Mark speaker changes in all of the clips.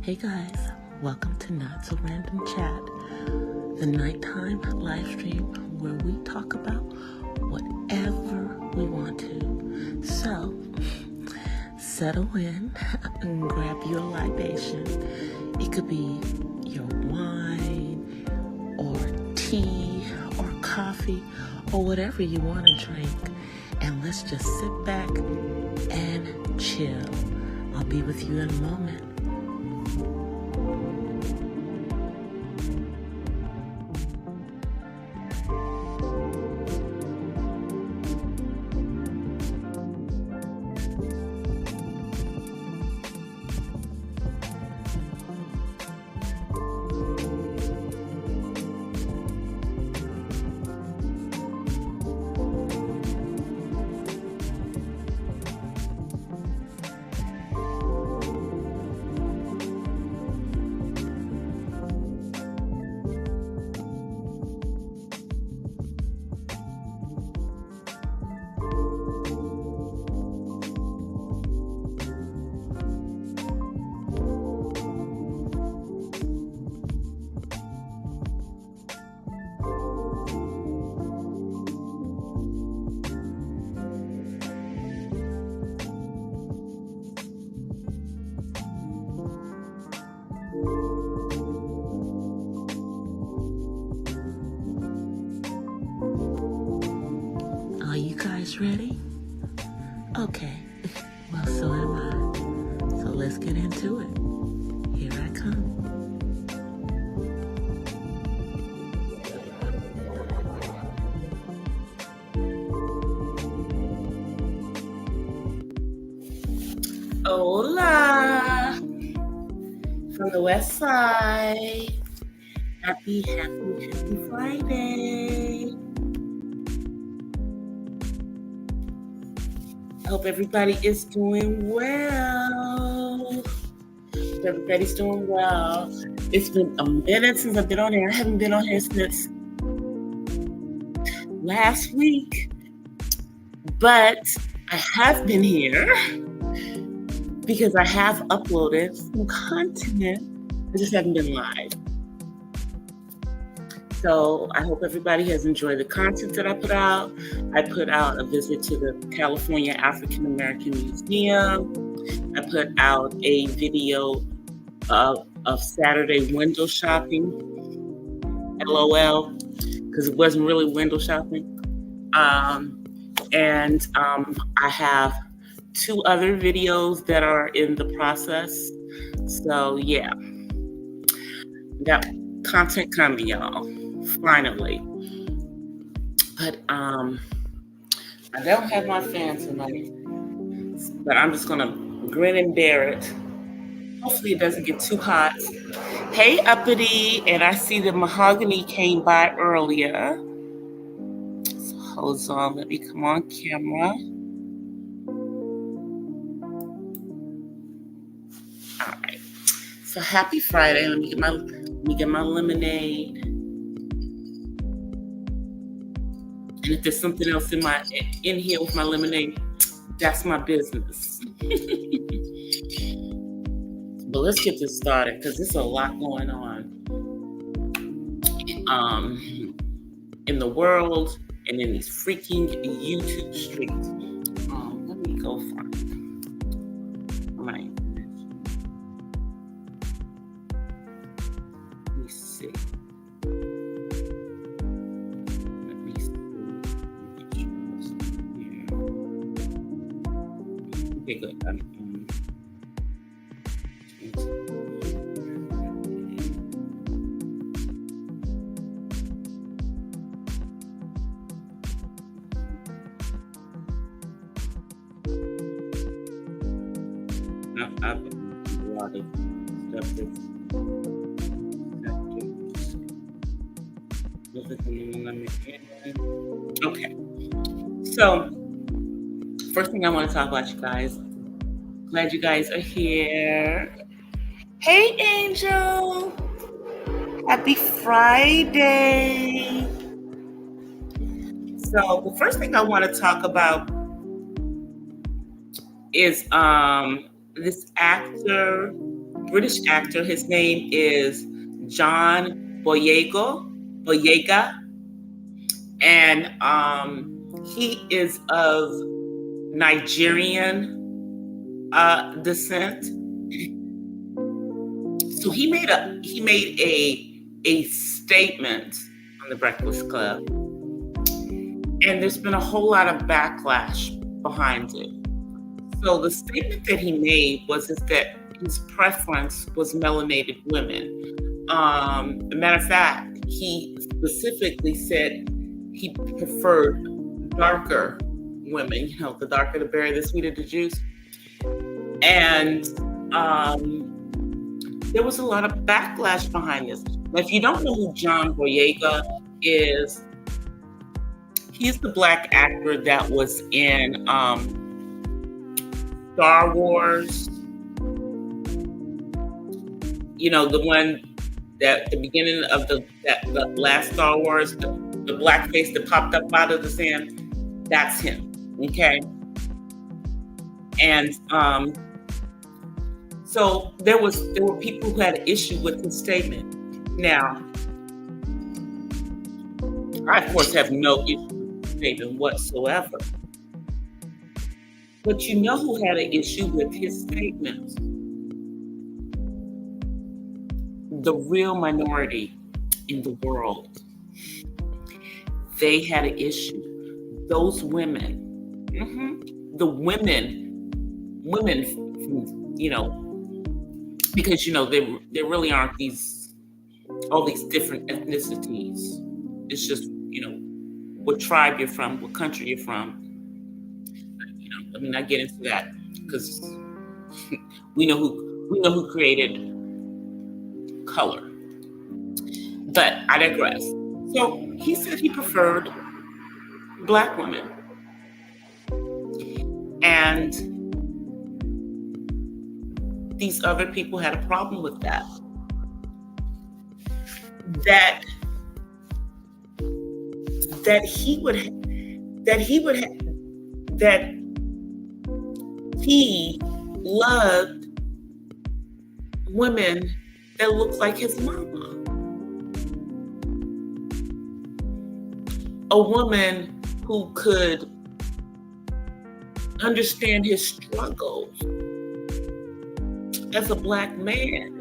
Speaker 1: Hey guys, welcome to Not So Random Chat, the nighttime live stream where we talk about whatever we want to. So, settle in and grab your libation. It could be your wine or tea or coffee or whatever you want to drink. And let's just sit back and chill. I'll be with you in a moment. Are you guys ready? Okay, well, so am I. So let's get into it. Here I come. Hola! From the west side. Happy Friday. I hope everybody is doing well. Everybody's doing well. It's been a minute since I've been on here. I haven't been on here since last week. But I have been here because I have uploaded some content. I just haven't been live. So I hope everybody has enjoyed the content that I put out. I put out a visit to the California African American Museum. I put out a video of Saturday window shopping, LOL, because it wasn't really window shopping. And I have 2 other videos that are in the process. So yeah, got content coming, y'all. Finally. But I don't have my fan tonight, but I'm just gonna grin and bear it. Hopefully it doesn't get too hot. Hey Uppity, and I see the Mahogany came by earlier. So hold on, let me come on camera. All right. So happy Friday. Let me get my lemonade. And if there's something else in here with my lemonade, that's my business. But let's get this started because there's a lot going on in the world and in these freaking YouTube streets. Let me go find my image. Let me see. Okay, good. I've been a lot of stuff okay. So, first thing I want to talk about, you guys. Glad you guys are here. Hey, Angel. Happy Friday. So the first thing I want to talk about is this actor British actor. His name is John Boyega, and he is of Nigerian descent. So he made a statement on the Breakfast Club, and there's been a whole lot of backlash behind it. So the statement that he made was that his preference was melanated women. As a matter of fact, he specifically said he preferred darker women. You know, the darker the berry, the sweeter the juice. And there was a lot of backlash behind this. Now, if you don't know who John Boyega is, he's the black actor that was in Star Wars. You know, the one that the beginning of the last Star Wars, the black face that popped up out of the sand, that's him. Okay. And so there were people who had an issue with his statement. Now, I of course have no issue with the statement whatsoever. But you know who had an issue with his statements? The real minority in the world. They had an issue. Those women, the women, you know, because you know there really aren't all these different ethnicities. It's just, you know, what tribe you're from, what country you're from. You know, let me not get into that because we know who created color. But I digress. So he said he preferred black women. And these other people had a problem with that. That he loved women that looked like his mama. A woman who could understand his struggles as a black man.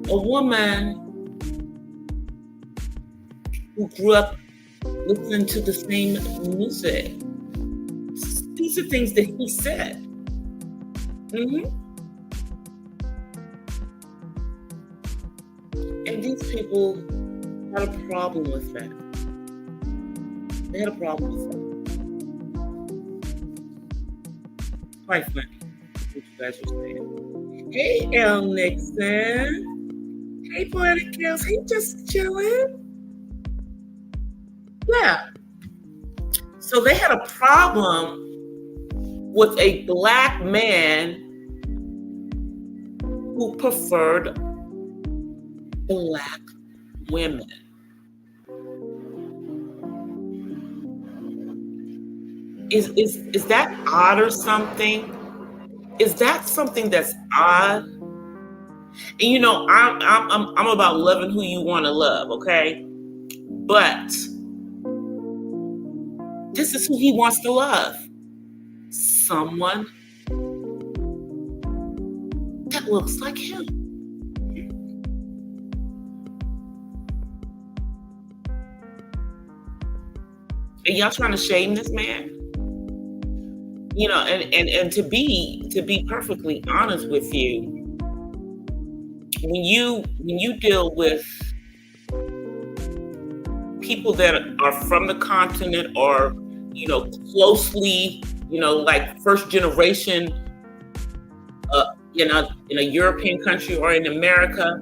Speaker 1: A woman who grew up listening to the same music. These are things that he said. And these people had a problem with that. They had a problem with that. Quite funny, what you guys are saying. Hey, L. Nixon. Hey, Poetic Girls. Hey, just chilling. Yeah. So they had a problem with a black man who preferred black women. Is that odd or something? Is that something that's odd? And you know, I'm about loving who you want to love, okay? But this is who he wants to love. Someone that looks like him. Are y'all trying to shame this man? You know, and to be perfectly honest with you, when you deal with people that are from the continent or, you know, closely, you know, like first generation in a European country or in America,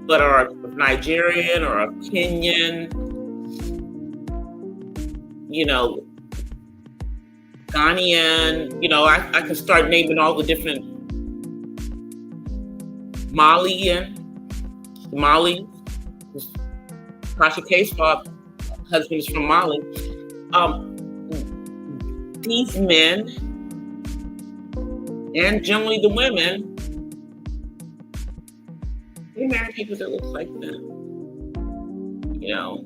Speaker 1: but are Nigerian or a Kenyan, you know, Ghanaian, you know, I can start naming all the different Mali, Tasha K's husband is from Mali. These men And generally the women, they marry people that look like them. You know,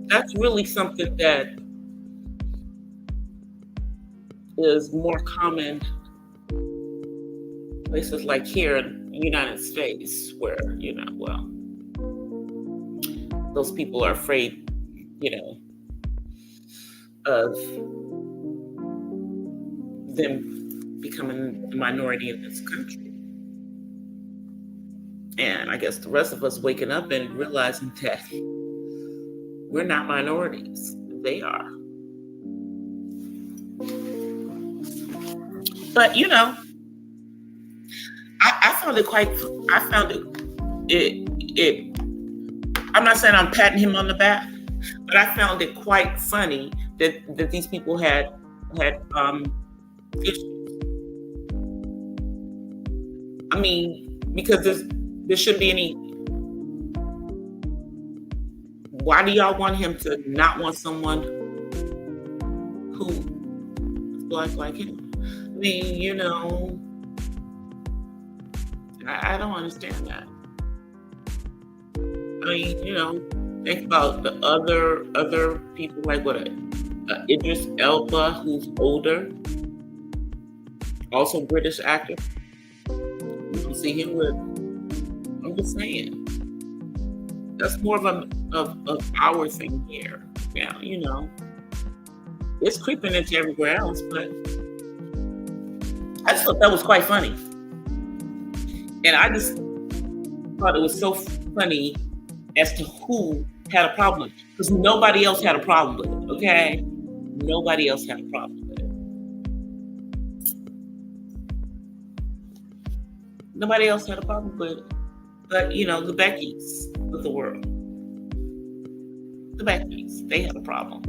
Speaker 1: that's really something that is more common places like here in the United States, where, well, those people are afraid, of them becoming the minority in this country. And I guess the rest of us waking up and realizing that we're not minorities. They are. But, I found it, I'm not saying I'm patting him on the back, but I found it quite funny that these people had issues. I mean, because there shouldn't be any. Why do y'all want him to not want someone who is black like him? I mean, I don't understand that. I mean, think about the other people, like what, Idris Elba, who's older, also British actor. You don't see him with. I'm just saying, that's more of our thing here. Now, it's creeping into everywhere else, but I just thought that was quite funny, and I just thought it was so funny as to who had a problem with it, because nobody else had a problem with it. Okay, nobody else had a problem with it. Nobody else had a problem with it. But, the Beckys of the world, the Beckys, they had a problem.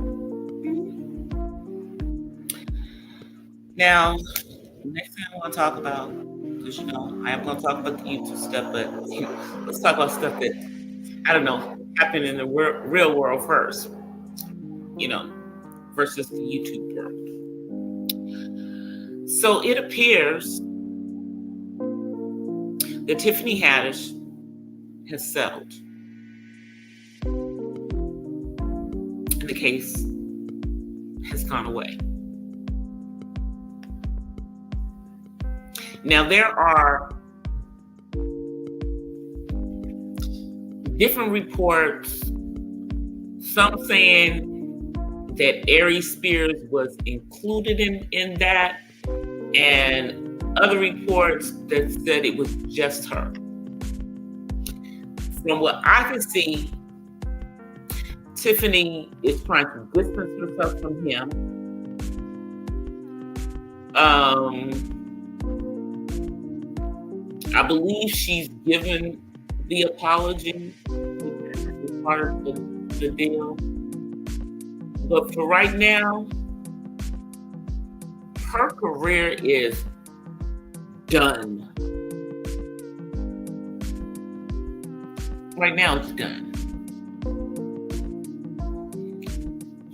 Speaker 1: Now, the next thing I want to talk about, because, I am going to talk about the YouTube stuff, but let's talk about stuff that, I don't know, happened in the real world first, versus the YouTube world. So it appears that Tiffany Haddish has settled. And the case has gone away. Now, there are different reports, some saying that Ari Spears was included in that, and other reports that said it was just her. From what I can see, Tiffany is trying to distance herself from him. I believe she's given the apology as part of the deal. But for right now, her career is done. Right now, it's done.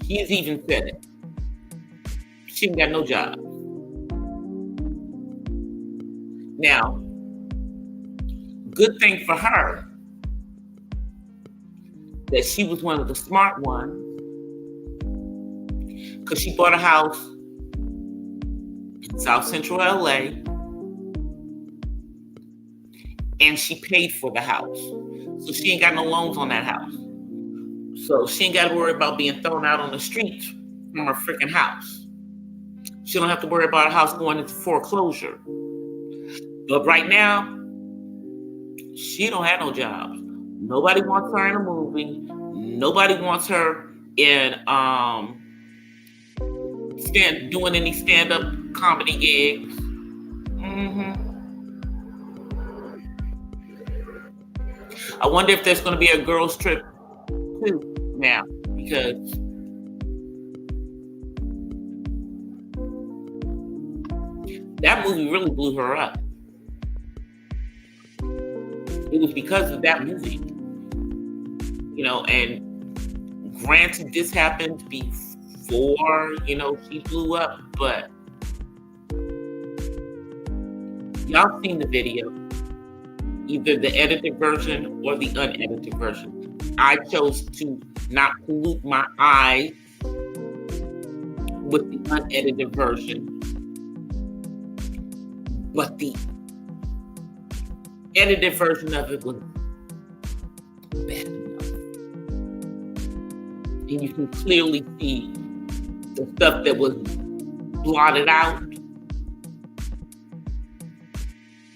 Speaker 1: He's even said it. She ain't got no job. Now, good thing for her that she was one of the smart ones, because she bought a house in South Central LA and she paid for the house. So she ain't got no loans on that house. So she ain't got to worry about being thrown out on the streets from her freaking house. She don't have to worry about a house going into foreclosure. But right now, she don't have no jobs. Nobody wants her in a movie. Nobody wants her in doing any stand-up comedy gigs. I wonder if there's going to be a girls' trip too now, because that movie really blew her up. It was because of that movie, and granted, this happened before, she blew up, but Y'all seen the video, either the edited version or the unedited version. I chose to not pollute my eyes with the unedited version, but the edited version of it was bad enough. And you can clearly see the stuff that was blotted out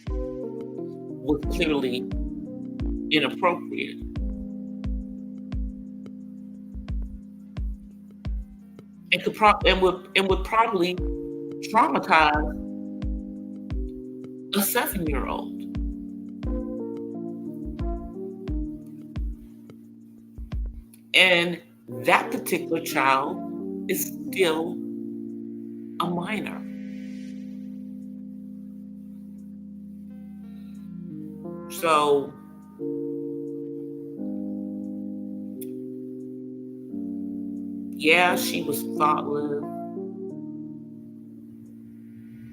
Speaker 1: was clearly inappropriate. And would probably traumatize a 7-year-old. And that particular child is still a minor. So yeah, she was thoughtless,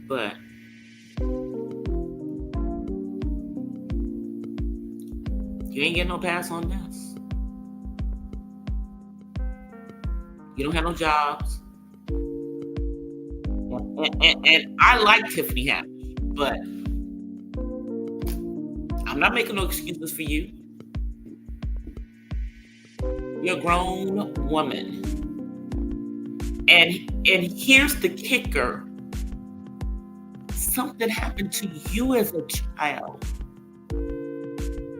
Speaker 1: but you ain't getting no pass on this. You don't have no jobs. And I like Tiffany Haddish, but I'm not making no excuses for you. You're a grown woman. And here's the kicker. Something happened to you as a child.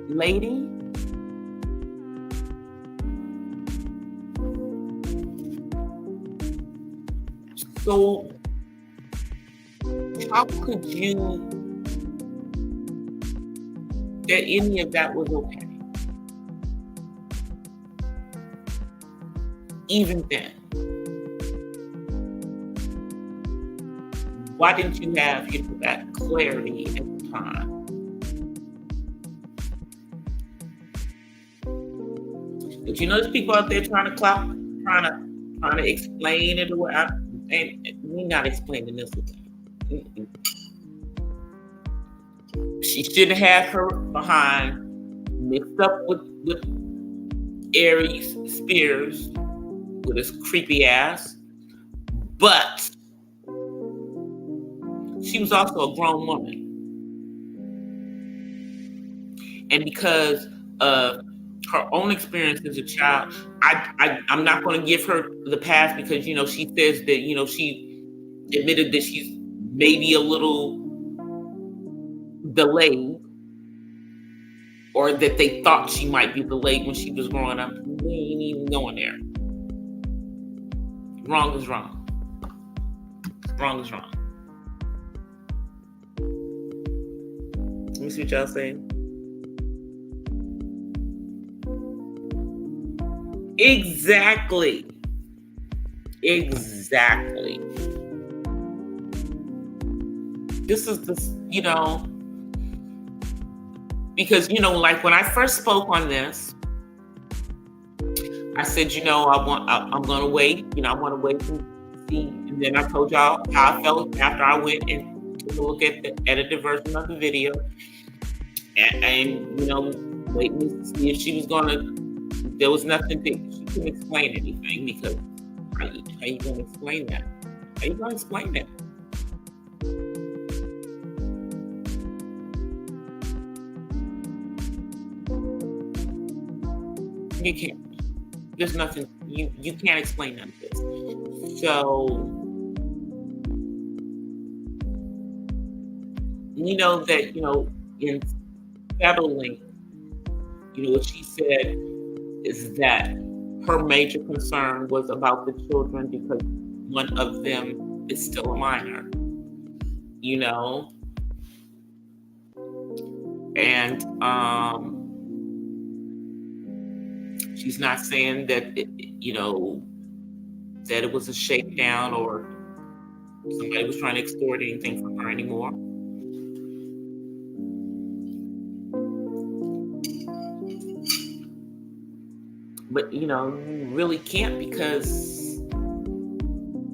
Speaker 1: Lady, so how could you that any of that was okay? Even then, why didn't you have that clarity at the time? But there's people out there trying to explain it away. And we're not explaining this with you. She shouldn't have her behind mixed up with Aries Spears with his creepy ass. But she was also a grown woman. And because of her own experience as a child, I'm not going to give her the pass because, she says that, she admitted that she's maybe a little delayed, or that they thought she might be delayed when she was growing up. We ain't even going there. Wrong is wrong. Wrong is wrong. Let me see what y'all saying. Exactly. This is because, like when I first spoke on this, I said, I'm going to wait. I want to wait and see. And then I told y'all how I felt after I went and took a look at the edited version of the video. And waiting to see if she was going to, there was nothing she couldn't explain anything, because how you going to explain that? How you going to explain that? You can't. There's nothing. You can't explain none of this. So we know that in settling, what she said is that her major concern was about the children because one of them is still a minor. And she's not saying that that it was a shakedown or somebody was trying to extort anything from her anymore. But you really can't, because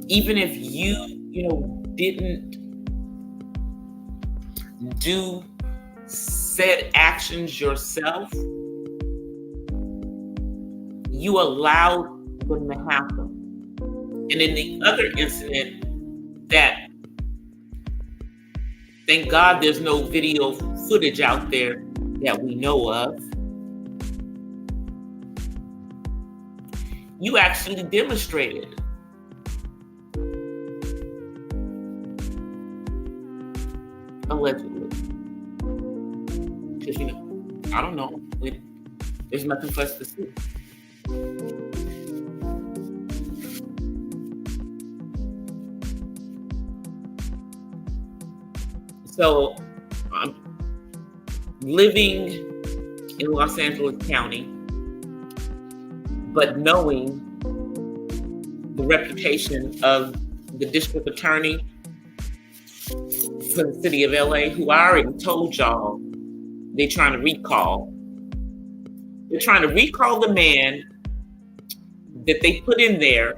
Speaker 1: even if you didn't do said actions yourself, you allowed them to happen. And in the other incident, that thank God there's no video footage out there that we know of, you actually demonstrated. Allegedly. Because, I don't know. There's nothing for us to see. So, living in Los Angeles County, but knowing the reputation of the district attorney for the city of LA, who I already told y'all they're trying to recall. They're trying to recall the man that they put in there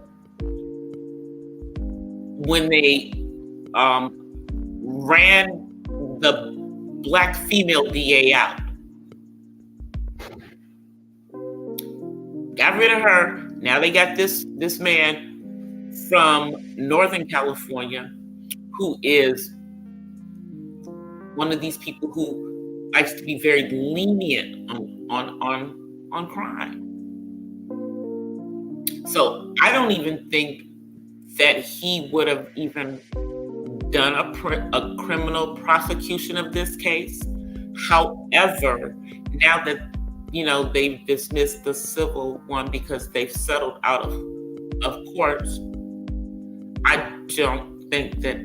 Speaker 1: when they ran the black female DA out. Got rid of her. Now they got this man from Northern California who is one of these people who likes to be very lenient on crime. So I don't even think that he would have even done a criminal prosecution of this case. However, now that they've dismissed the civil one because they've settled out of courts, I don't think that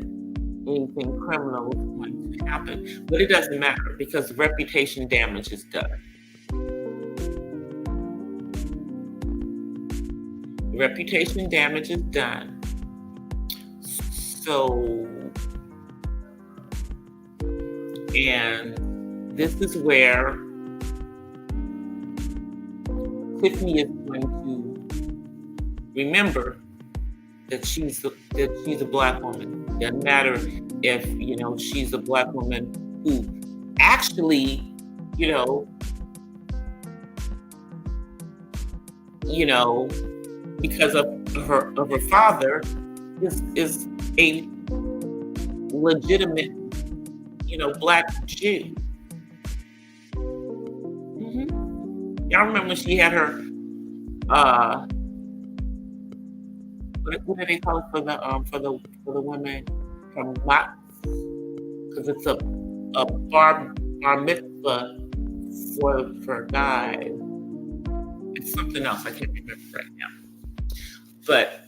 Speaker 1: anything criminal is going to happen. But it doesn't matter because reputation damage is done. Reputation damage is done. So, and this is where Tiffany is going to remember that she's a black woman. Doesn't matter if she's a black woman who actually because of her father is a legitimate black Jew. Y'all remember when she had her what do they call it for the women from Mott's? Because it's a bar mitzvah for guys. It's something else I can't remember right now. But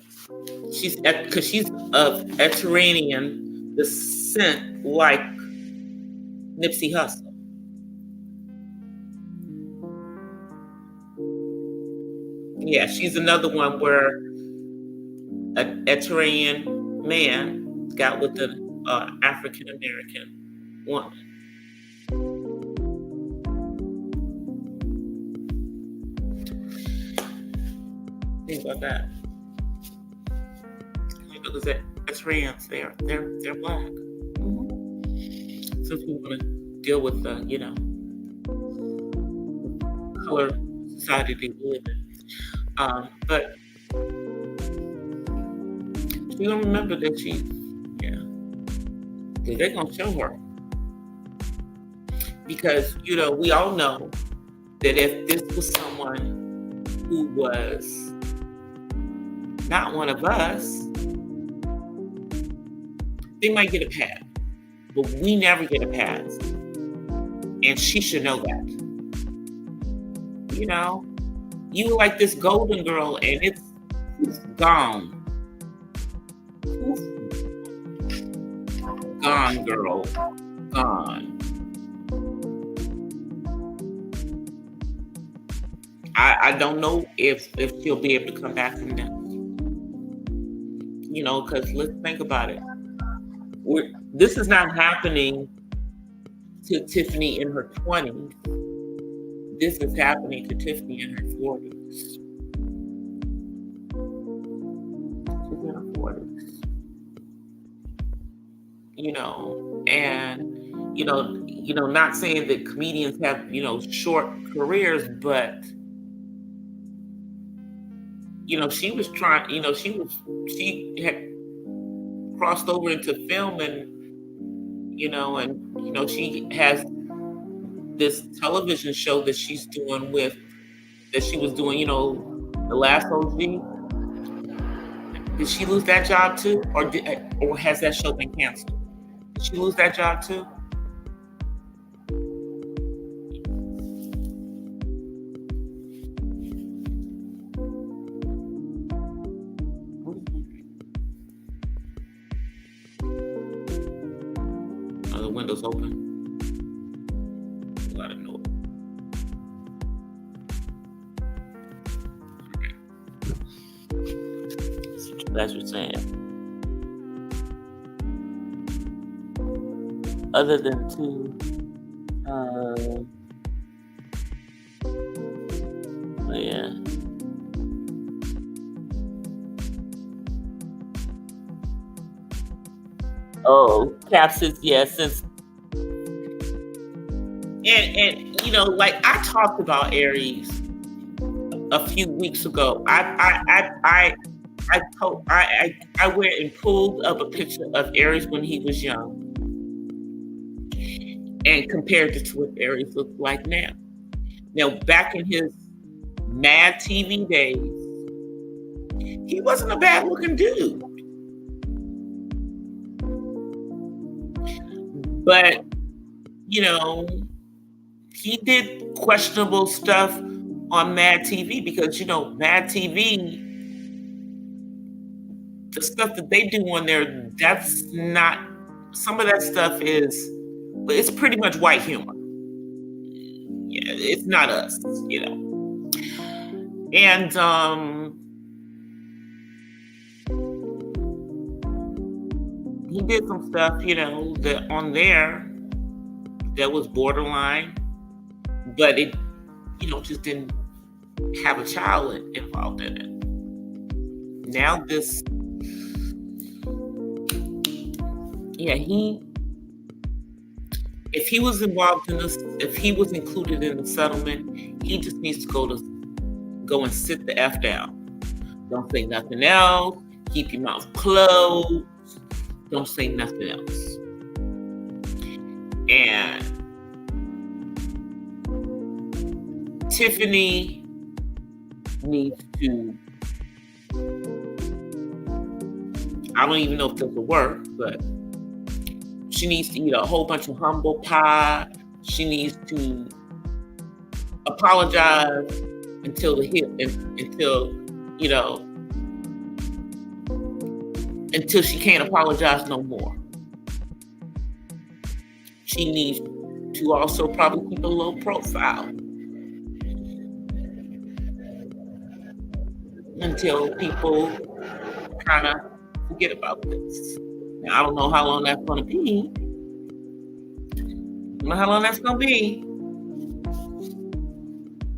Speaker 1: because she's of Eritrean descent, like Nipsey Hussle. Yeah, she's another one where an Eritrean man got with an African American woman. Think about that. Because Eritreans, they're black. So if you want to deal with the color society they live in. But you don't remember that because they're gonna show her. Because we all know that if this was someone who was not one of us, they might get a pass. But we never get a pass. And she should know that. You like this golden girl and it's gone. Gone, girl. Gone. I don't know if she'll be able to come back from that. Because let's think about it. This is not happening to Tiffany in her 20s. This is happening to Tiffany in her 40s. She's in her 40s. And, not saying that comedians have, short careers, but she was trying, she had crossed over into film, and she has this television show that she was doing, The Last OG. Did she lose that job too, or has that show been canceled? Did she lose that job too? Are the windows open? A lot of noise. That's what you're saying. Other than two, yeah. Oh, capsules, yeah. Since and like I talked about Aries a few weeks ago. I went and pulled up a picture of Aries when he was young and compared it to what Aries looks like now. Now, back in his Mad TV days, he wasn't a bad looking dude. But, he did questionable stuff on Mad TV because, Mad TV, the stuff that they do on there, that's not, some of that stuff it's pretty much white humor. Yeah, it's not us, And he did some stuff, that on there that was borderline, but it, just didn't have a child involved in it. Now this, if he was involved in this, if he was included in the settlement, he just needs to go and sit the F down. Don't say nothing else. Keep your mouth closed. Don't say nothing else. And Tiffany needs to, I don't even know if this will work, but she needs to eat a whole bunch of humble pie. She needs to apologize until she can't apologize no more. She needs to also probably keep a low profile until people kind of forget about this. Now, I don't know how long that's going to be.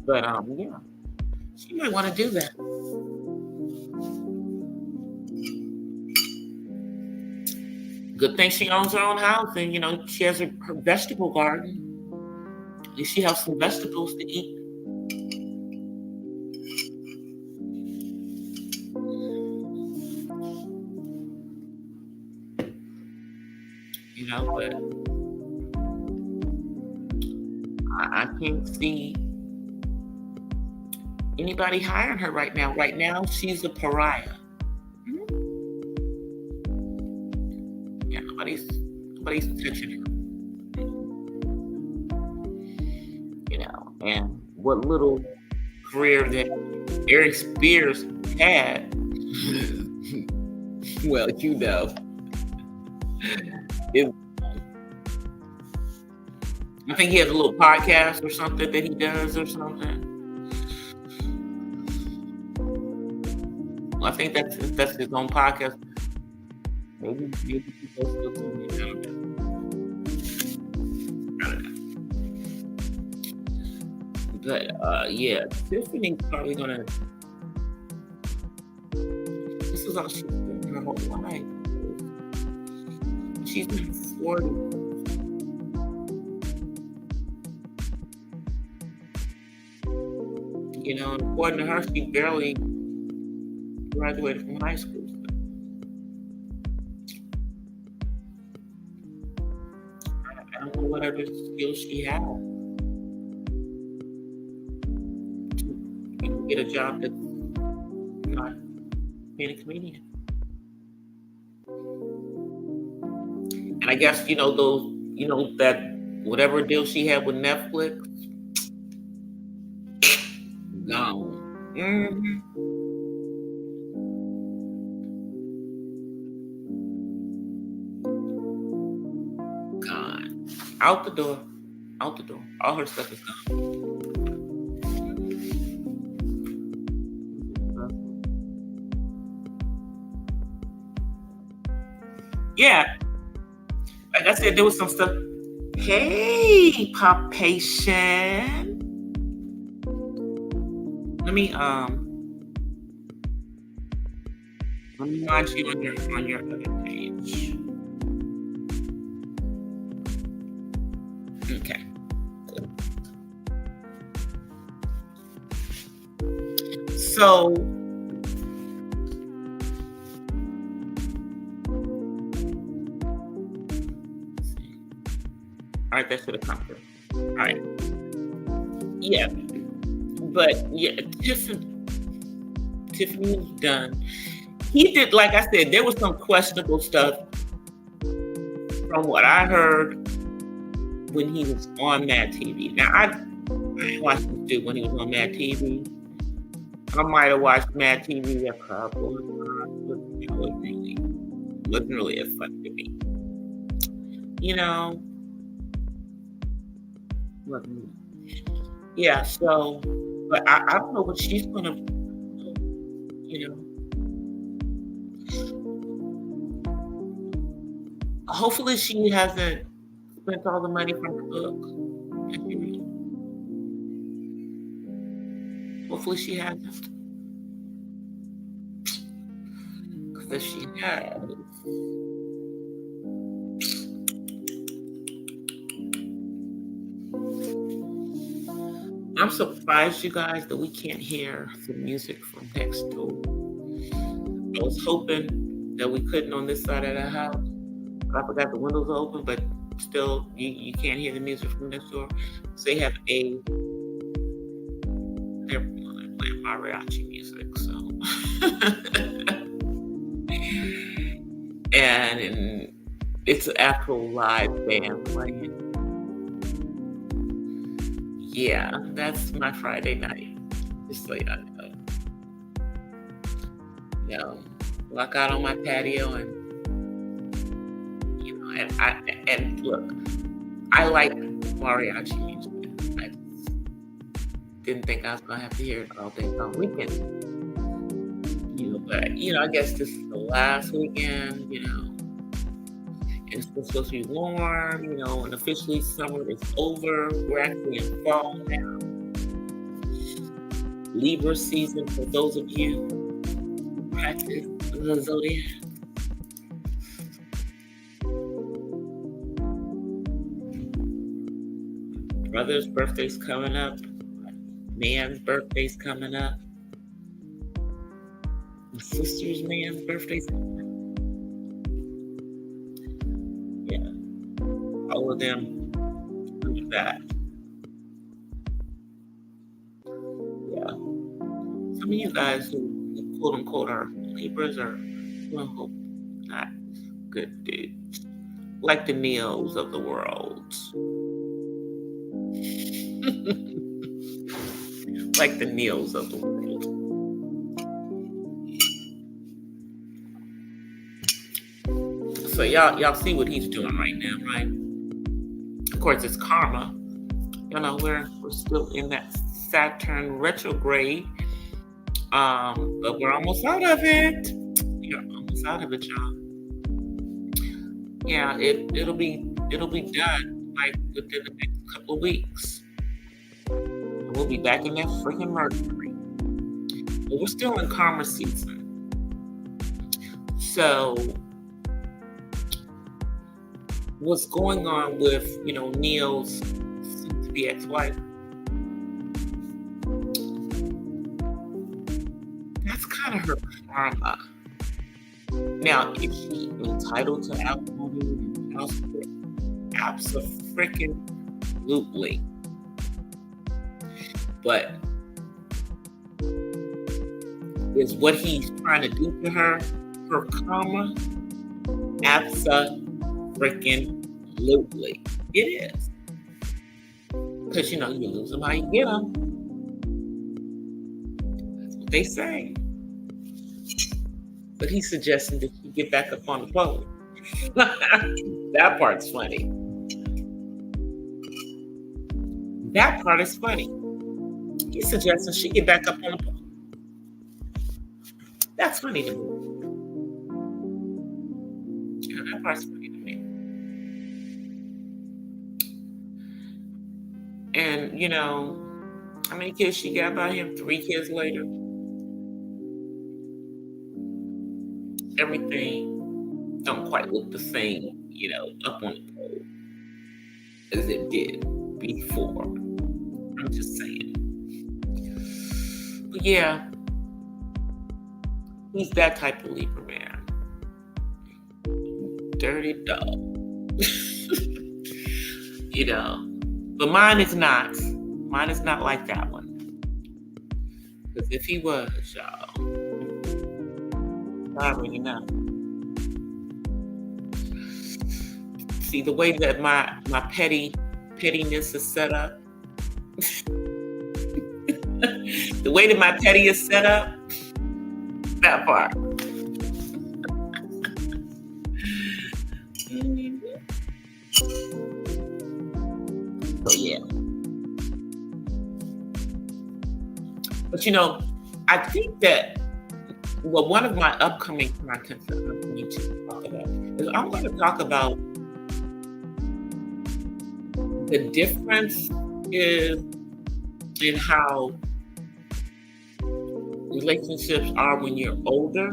Speaker 1: But, yeah. She might want to do that. Good thing she owns her own house and, she has her vegetable garden. At least she has some vegetables to eat. But I can't see anybody hiring her right now. Right now, she's a pariah. Yeah, nobody's touching her. And what little career that Eric Spears had, well, I think he has a little podcast or something that he does or something. Well, I think that's his own podcast. Maybe people still tune in. I don't know. But yeah, Tiffany's probably gonna. This is all she's been her whole life. She's been 40. And according to her, she barely graduated from high school. I don't know what other skills she had to get a job that's not being a comedian. And I guess, those, that whatever deal she had with Netflix, gone. Gone. Out the door. Out the door. All her stuff is gone. Yeah. Like I said, there was some stuff. Hey, Popation. Let me launch you on your other page. Okay. So all right, that should have come through. All right. Yeah. But yeah, Tiffany was done. He did, like I said, there was some questionable stuff from what I heard when he was on Mad TV. Now, I watched this dude when he was on Mad TV. I might have watched Mad TV a couple of times, but it wasn't really as fun to me. Yeah, so, but I don't know what she's going to, hopefully she hasn't spent all the money from the book. Hopefully she hasn't. Because if she has, I'm surprised, you guys, that we can't hear the music from next door. I was hoping that we couldn't on this side of the house. I forgot the windows are open, but still, you can't hear the music from next door. So they have they're playing mariachi music, so. And it's an actual live band playing. Yeah, that's my Friday night. Just so y'all know. Walk out on my patio and and look, I like mariachi music. I didn't think I was gonna have to hear it all day long weekend. But I guess this is the last weekend, and it's supposed to be warm, and officially summer is over. We're actually in fall now. Libra season for those of you who practice the zodiac. Brother's birthday's coming up. Man's birthday's coming up. My sister's man's birthday's coming up. Yeah. All of them do that. Yeah. Some of you guys who quote unquote are Libras are not good dudes. Like the Neos of the world. Like the Neos of the world. So y'all see what he's doing right now, right? Of course, it's karma. We're still in that Saturn retrograde, but we're almost out of it. You're almost out of it, y'all. Yeah, it'll be done like within the next couple of weeks. We'll be back in that freaking Mercury. But we're still in karma season. So what's going on with, Neo's soon-to-be ex-wife? kind of her karma. Now, is she entitled to alimony and child support? Abso-freaking-lutely. But is what he's trying to do to her karma? Abso-freaking-lutely. It is. Because, you lose them how you get them. That's what they say. But he's suggesting that you get back up on the pole. That part's funny. That part is funny. He's suggesting she get back up on the pole. That's funny to me. Yeah, that part's funny to me. And, how many kids she got by him? 3 kids later. Everything don't quite look the same, up on the pole as it did before. I'm just saying. But yeah, he's that type of Libra man. Dirty dog. But mine is not. Mine is not like that one. Because if he was, y'all, I already know. See, the way that my pettiness is set up, the way that my petty is set up, that part. So yeah. But I think that one of my upcoming content that I'm going to talk about is I'm going to talk about the difference in how relationships are when you're older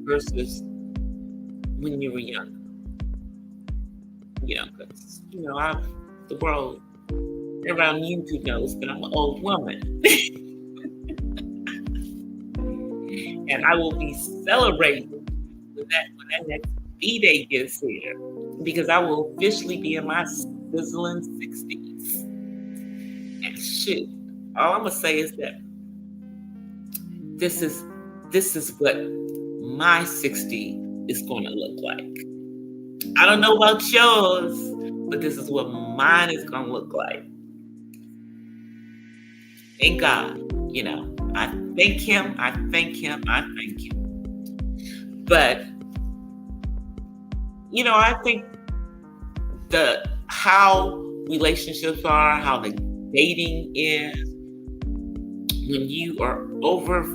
Speaker 1: versus when you were younger. Because the world around YouTube knows that I'm an old woman. And I will be celebrating when that next B-Day gets here, because I will officially be in my sizzling 60s. And shit, all I'm gonna say is that this is what my 60 is gonna look like. I don't know about yours, but this is what mine is gonna look like. Thank God, I thank him. But, I think how relationships are, how the dating is when you are over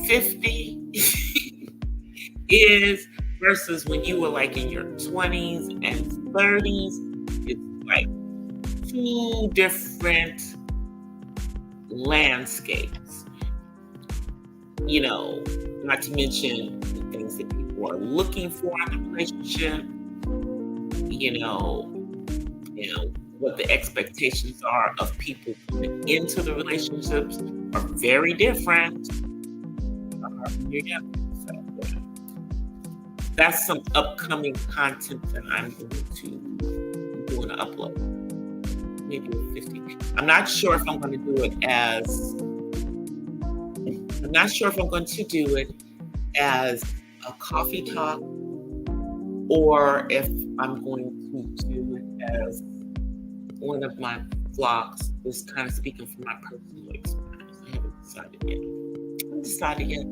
Speaker 1: 50 is versus when you were like in your 20s and 30s. It's like 2 different landscapes. Not to mention the things that people are looking for in a relationship, what the expectations are of people coming into the relationships are very different. So, that's some upcoming content that I'm going to do an upload. Maybe 50. I'm not sure if I'm going to do it as a coffee talk, or if I'm going to do it as one of my vlogs, just kind of speaking from my personal experience. I haven't decided yet.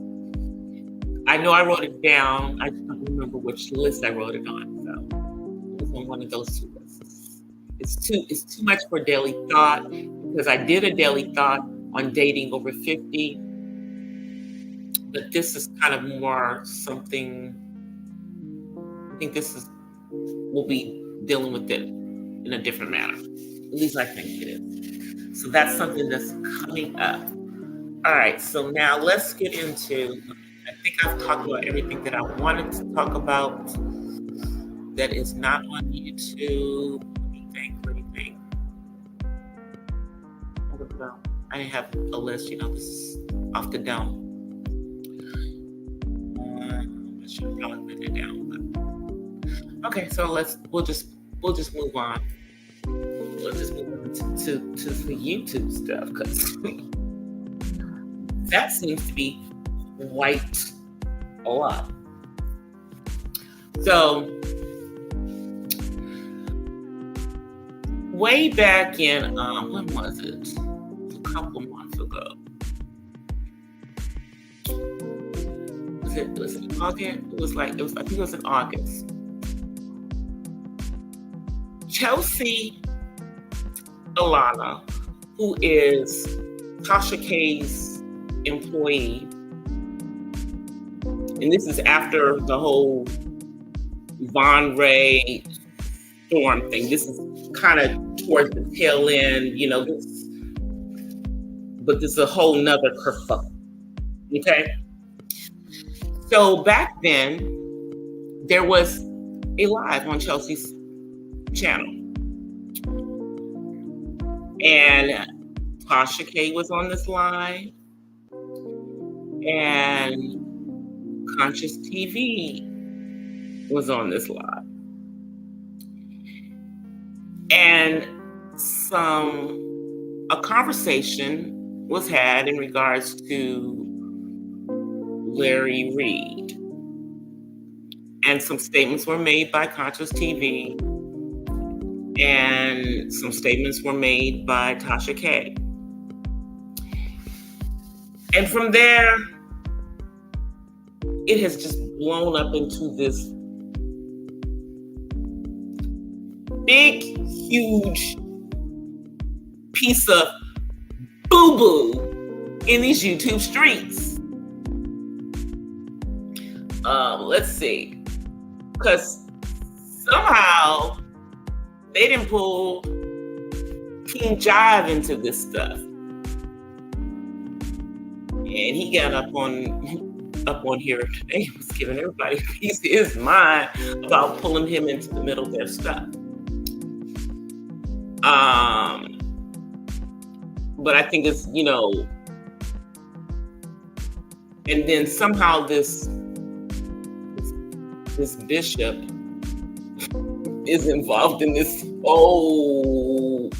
Speaker 1: I know I wrote it down. I just don't remember which list I wrote it on. So it was on one of those 2 lists. It's too much for daily thought, because I did a daily thought on dating over 50. But this is kind of more something. I think we'll be dealing with it in a different manner. At least I think it is. So that's something that's coming up. All right, so now let's get into, I think I've talked about everything that I wanted to talk about that is not on YouTube. What do you think? I didn't have a list, this is off the dome. should have probably written it down. But. Okay, so we'll just move on. We'll just move on to the YouTube stuff, because that seems to be quite a lot. So way back in when was it? A couple months ago. Was it August? I think it was in August. Chelsea Alana, who is Tasha K's employee, and this is after the whole Von Ray storm thing. This is kind of towards the tail end, but this is a whole nother kerfuffle. Okay? So back then, there was a live on Chelsea's channel. And Tasha K was on this live. And Conscious TV was on this live. And a conversation was had in regards to Larry Reed. And some statements were made by Conscious TV. And some statements were made by Tasha K. And from there, it has just blown up into this big, huge piece of boo-boo in these YouTube streets. Let's see. Because somehow they didn't pull King Jive into this stuff. And he got up on here today and was giving everybody a piece of his mind about pulling him into the middle of their stuff. But I think it's, and then somehow this bishop is involved in this whole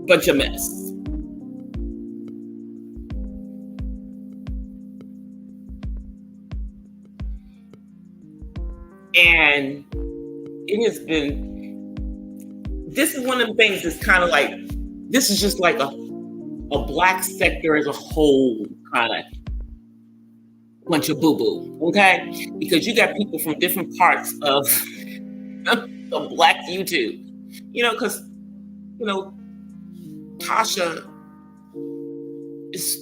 Speaker 1: bunch of mess. And it has been, this is one of the things that's kind of like, this is just like a black sector as a whole kind of bunch of boo-boo, okay? Because you got people from different parts of the black YouTube, because, Tasha is,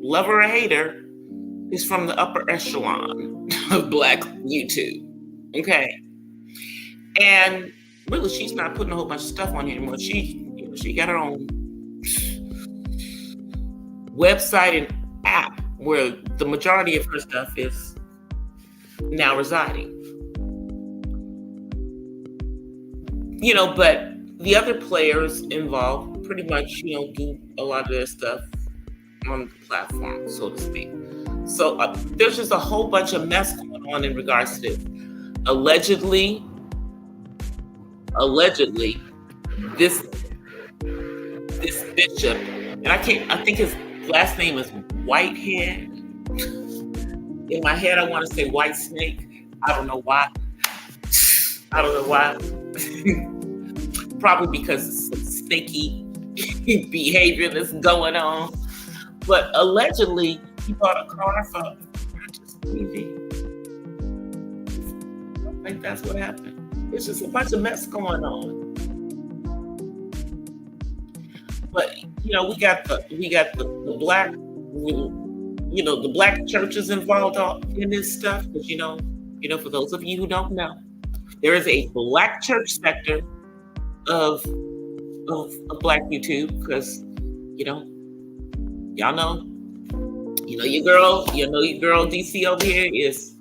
Speaker 1: lover or hater, is from the upper echelon of black YouTube, okay? And really, she's not putting a whole bunch of stuff on here anymore. She got her own website and app where the majority of her stuff is now residing. But the other players involved pretty much, do a lot of their stuff on the platform, so to speak. So there's just a whole bunch of mess going on in regards to this. Allegedly, this bishop, and I think his last name is Whitehead. In my head, I want to say White Snake. I don't know why. Probably because of some snaky behavior that's going on. But allegedly, he bought a car for Conscious TV. I think that's what happened. It's just a bunch of mess going on. But we got the black, the black churches involved in this stuff. Because for those of you who don't know, there is a black church sector of black YouTube. Because y'all know, your girl DC over here is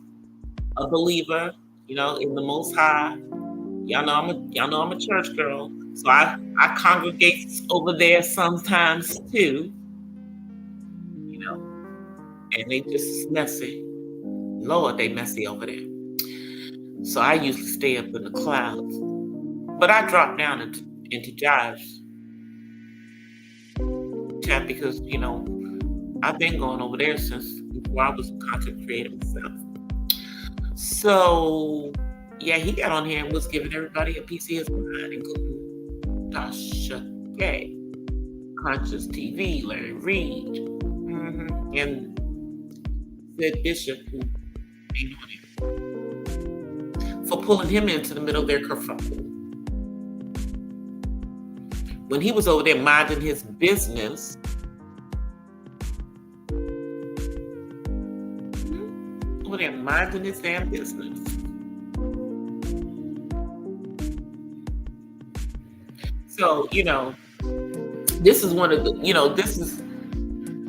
Speaker 1: a believer, in the Most High. Y'all know I'm a church girl, so I congregate over there sometimes too. and they just messy. Lord, they messy over there. So I usually stay up in the clouds. But I dropped down into Jive's chat because, I've been going over there since before I was a content creator myself. So, yeah, he got on here and was giving everybody a piece of his mind, including Tasha Gay, Conscious TV, Larry Reed, and Sid Bishop, who ain't on it, for pulling him into the middle of their kerfuffle. When he was over there minding his business, over there minding his damn business. So, this is one of the, this is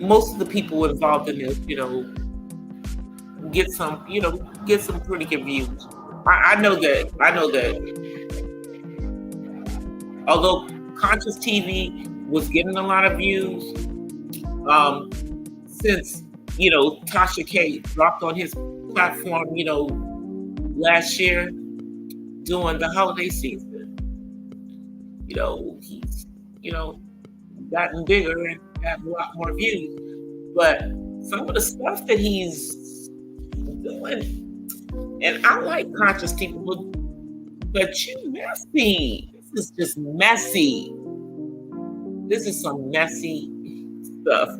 Speaker 1: most of the people involved in this, get some pretty good views. I know that although Conscious TV was getting a lot of views, since Tasha K dropped on his platform, last year during the holiday season, he's gotten bigger and gotten a lot more views. But some of the stuff that he's doing, and I like Conscious TV, but you messy. This is just messy. This is some messy stuff.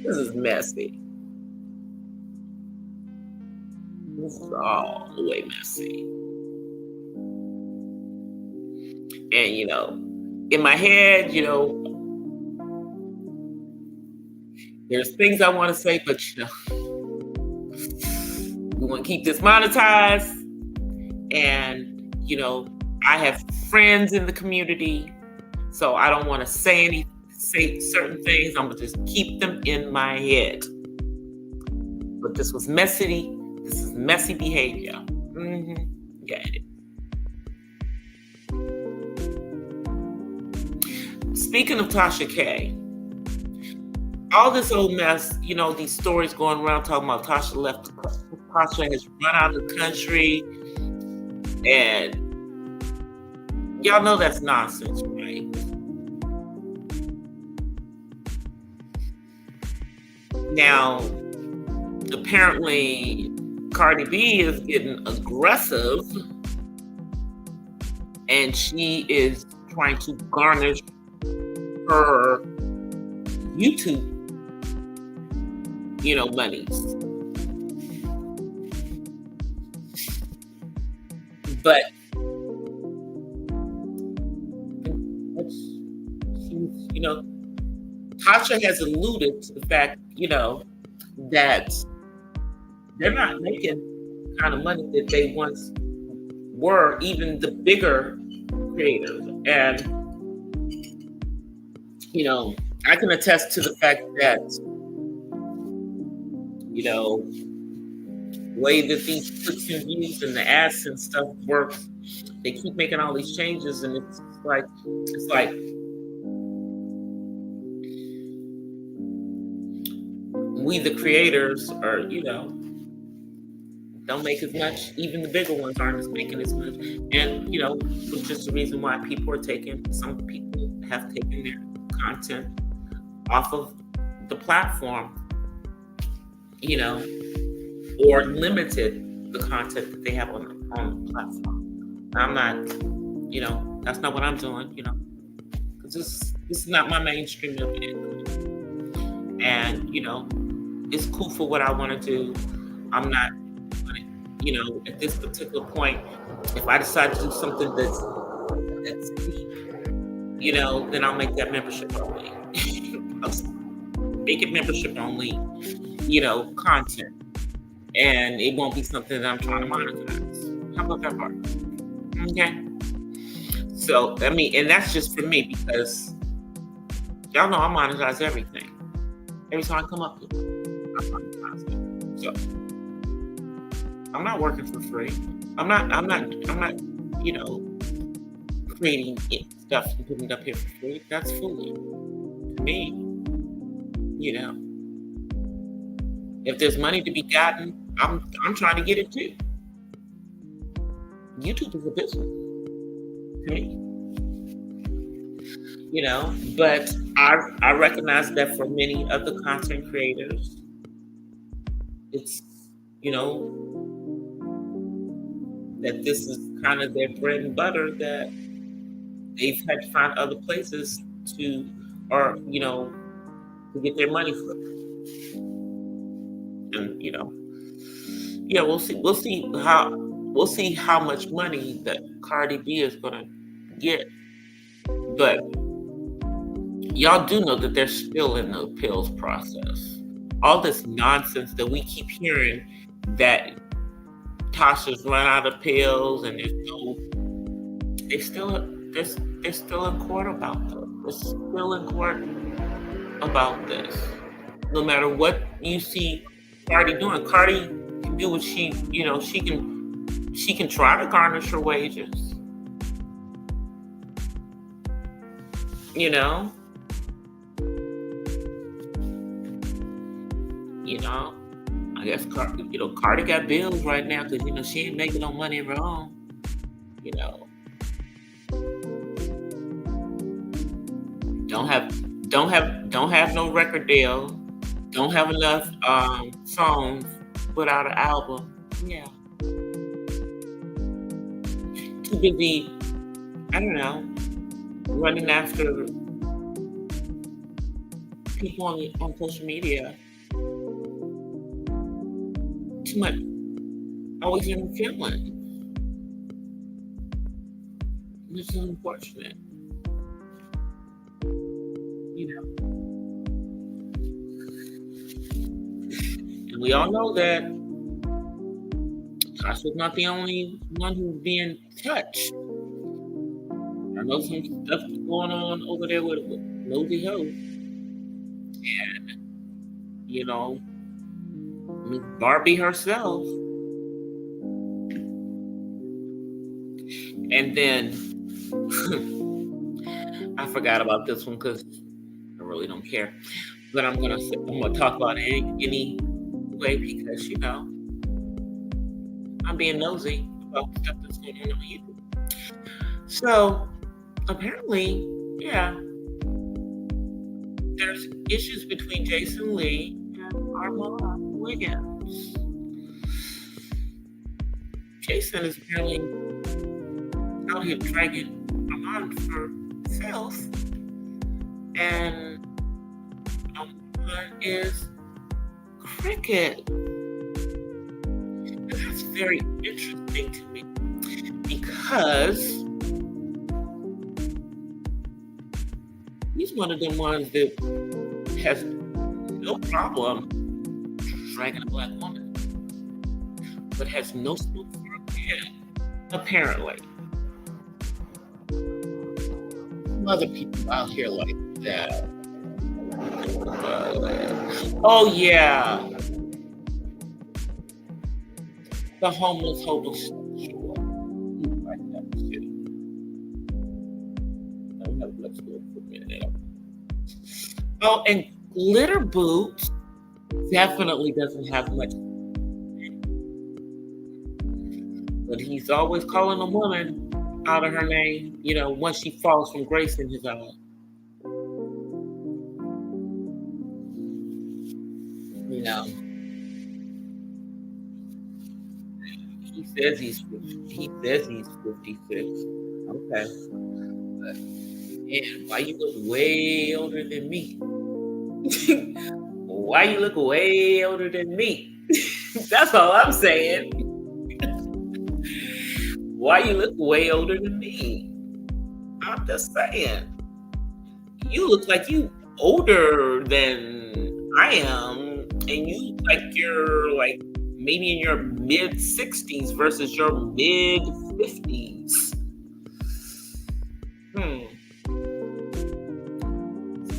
Speaker 1: This is messy. This is all the way messy. And, in my head, there's things I want to say, but, we want to keep this monetized. And, I have friends in the community, so I don't want to say certain things. I'm going to just keep them in my head. But this was messy. This is messy behavior. Yeah, it is. Speaking of Tasha K, all this old mess, these stories going around talking about Tasha has run out of the country, and y'all know that's nonsense, right? Now, apparently, Cardi B is getting aggressive, and she is trying to garnish her YouTube, monies. But Tasha has alluded to the fact, that they're not making the kind of money that they once were, even the bigger creators. And, I can attest to the fact that, the way that these clicks and views and the ads and stuff work, they keep making all these changes, and it's like we the creators are, don't make as much. Even the bigger ones aren't making as much. And, it's just the reason why some people have taken their content off of the platform, or limited the content that they have on the platform. I'm not, that's not what I'm doing, because this is not my mainstream of income. And, it's cool for what I want to do. I'm not, at this particular point, if I decide to do something that's deep, then I'll make that membership only. Make it membership only, content. And it won't be something that I'm trying to monetize. How about that part? Okay. So, and that's just for me, because y'all know I monetize everything. Every time I come up with it, I monetize it. So, I'm not working for free. I'm not, creating stuff and putting it up here for free. That's foolish. To me, If there's money to be gotten, I'm trying to get it too. YouTube is a business to me, but I recognize that for many other content creators, it's, that this is kind of their bread and butter, that they've had to find other places to get their money from. And yeah, we'll see how much money that Cardi B is gonna get. But y'all do know that they're still in the appeals process. All this nonsense that we keep hearing, that Tasha's run out of pills, and they're still in court about this. They're still in court about this. No matter what you see Cardi doing, Cardi can do what she can try to garnish her wages. I guess Cardi got bills right now because she ain't making no money of her own. Don't have no record deal. Don't have enough songs to put out an album. Yeah. Too busy, I don't know, running after people on social media. Too much, always in feelings. This is unfortunate. And we all know that Tasha's not the only one who's being touched. I know some stuff going on over there with Nosy Ho. And, Miss Barbie herself. And then, I forgot about this one because I really don't care. But I'm gonna talk about it anyway because, I'm being nosy about the stuff that's going on YouTube. So, apparently, yeah, there's issues between Jason Lee and Armand Williams. Jason is apparently out here dragging Armand for filth, and Armand is cricket. And that's very interesting to me because he's one of them ones that has no problem dragging a black woman, but has no smoke for a kid, apparently. Other people out here like that. Oh yeah, the homeless homosexual. Like that too. Let's go for a minute. Oh, and Glitter Boots definitely doesn't have much, but he's always calling a woman out of her name, once she falls from grace in his eyes. He says he's 56. Okay. But, man, why you look way older than me? Why you look way older than me? That's all I'm saying. Why you look way older than me? I'm just saying. You look like you older than I am, and you look like you're like maybe in your mid 60s versus your mid 50s.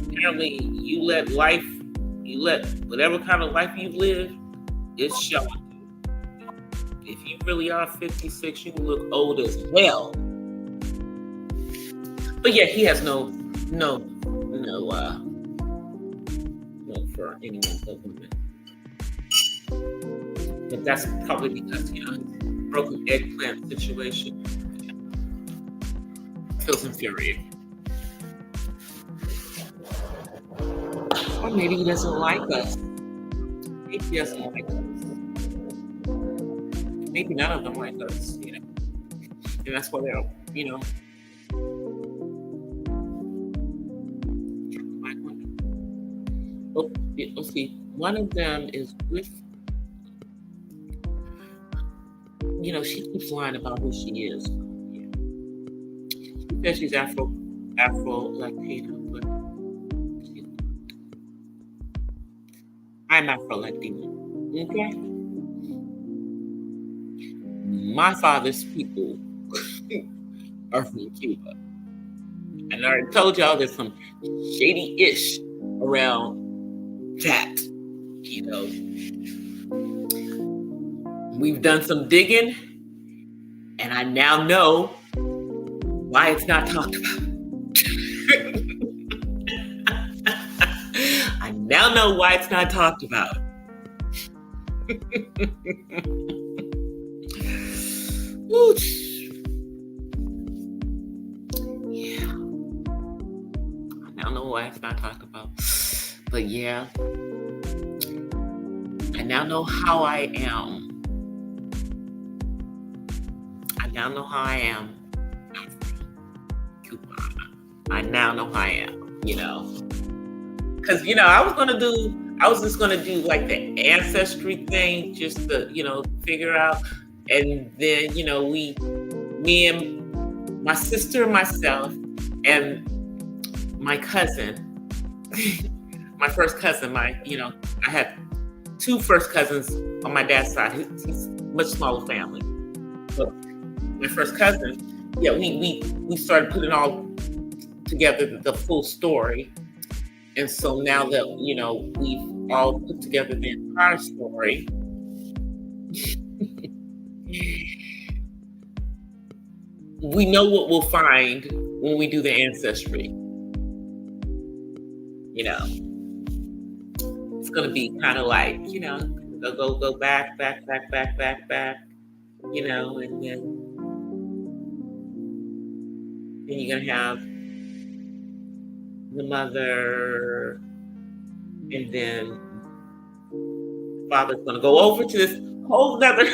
Speaker 1: Apparently, you let whatever kind of life you've lived, it's showing. If you really are 56, you look old as hell. But yeah, he has no for anyone but women. But that's probably because, his broken eggplant situation feels infuriating. Or maybe he doesn't like us. Maybe he doesn't like us. Maybe none of them like us, And that's why they're, let's see. One of them is with, she keeps lying about who she is. She says she's Afro-Latina, but I'm Afro-Latina. Okay? My father's people are from Cuba. And I already told y'all there's some shady-ish around that. We've done some digging, and I now know why it's not talked about. I now know why it's not talked about. Yeah. I now know why it's not talked about. But yeah. I now know how I am. I now know how I am. I now know how I am, Because, I was just going to do like the ancestry thing just to, figure out. And then, me and my sister and myself and my cousin, my first cousin, I had two first cousins on my dad's side. He's a much smaller family. So my first cousin, we started putting all together the full story. And so now that, we've all put together the entire story, we know what we'll find when we do the ancestry. It's going to be kind of like, go back, and then you're going to have the mother, and then father's going to go over to this whole nother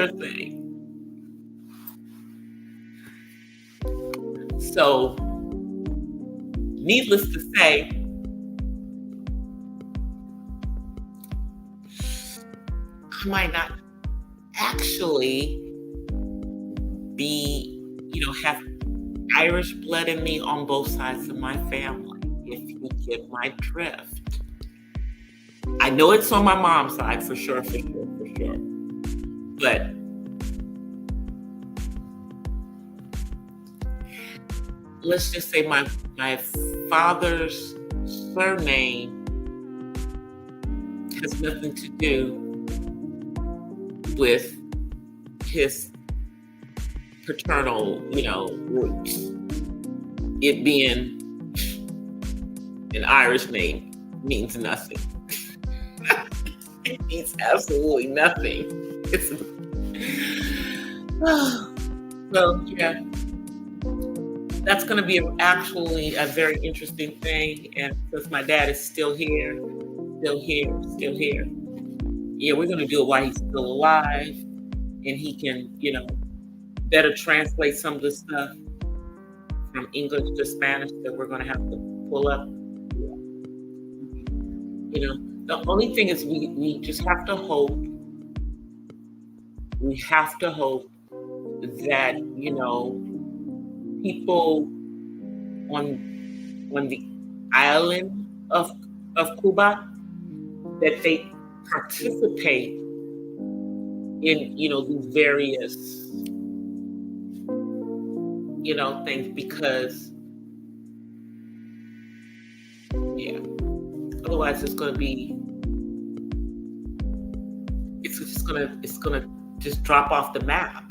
Speaker 1: thing. So, needless to say, I might not actually be, have Irish blood in me on both sides of my family, if you get my drift. I know it's on my mom's side, for sure. But let's just say my father's surname has nothing to do with his paternal, roots. It being an Irish name means nothing. It means absolutely nothing. So yeah, that's going to be actually a very interesting thing. And since my dad is still here, yeah, we're going to do it while he's still alive, and he can, better translate some of the stuff from English to Spanish that we're going to have to pull up. The only thing is we just have to hope. We have to hope that, people on the island of Cuba, that they participate in, these various, things, because, otherwise it's going to just drop off the map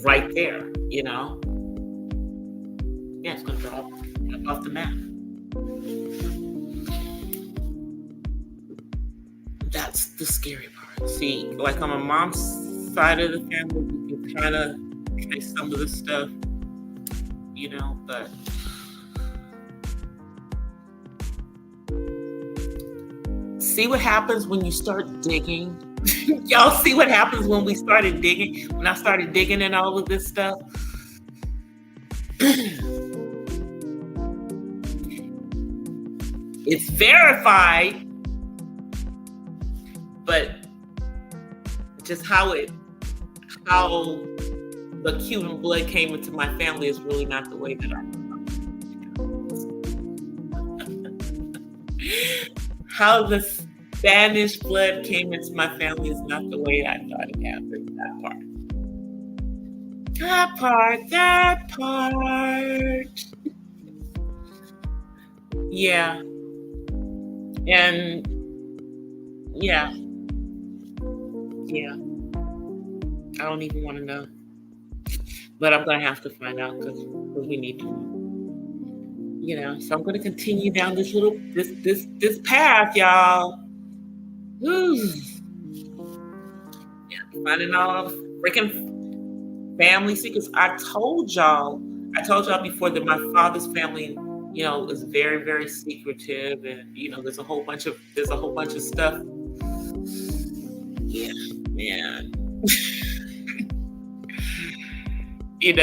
Speaker 1: right there, Yeah, it's going to drop off the map. That's the scary part. See, like on my mom's side of the family, we can kind of trace some of the stuff, but see what happens when you start digging. Y'all see what happens when we started digging, when I started digging in all of this stuff? It's verified, but just how the Cuban blood came into my family is really not the way that I how the Spanish blood came into my family is not the way I thought it happened. That part. Yeah. And yeah. I don't even want to know. But I'm going to have to find out because we need to know. So I'm going to continue down this path, y'all. Finding all the freaking family secrets. I told y'all before that my father's family, is very, very secretive, and there's a whole bunch of stuff. Yeah, man. At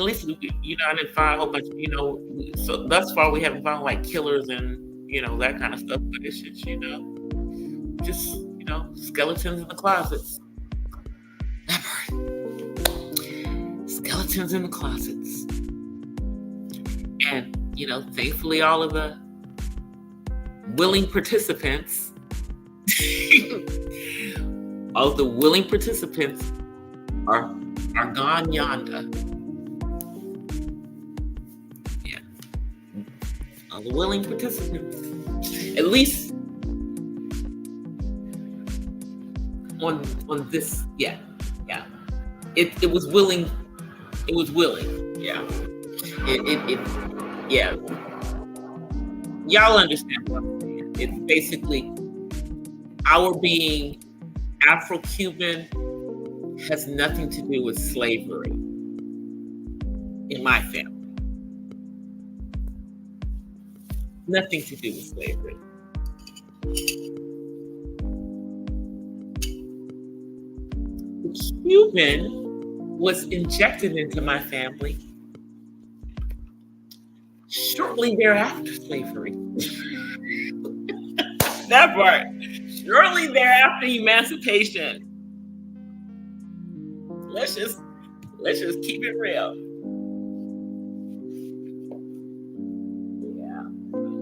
Speaker 1: least I didn't find a whole bunch. So thus far we haven't found like killers and that kind of stuff. But it's just just skeletons in the closets. That part. Skeletons in the closets. And thankfully all of the willing participants are gone yonder. Yeah. All the willing participants. At least on this, yeah. It was willing. It was willing. Yeah. Yeah. Y'all understand what I'm saying. It's basically our being Afro-Cuban has nothing to do with slavery in my family. Nothing to do with slavery. The Cuban was injected into my family shortly thereafter slavery. That part. Shortly thereafter emancipation. Let's just keep it real.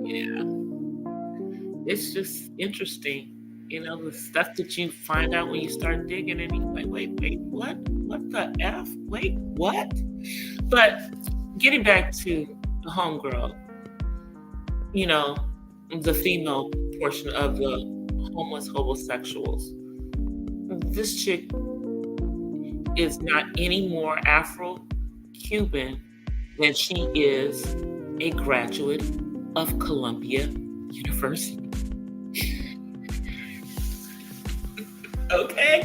Speaker 1: Yeah. It's just interesting, the stuff that you find out when you start digging, and you're like, wait, what? What the F? Wait, what? But getting back to the homegirl, the female portion of the homeless homosexuals. This chick is not any more Afro-Cuban than she is a graduate of Columbia University. Okay?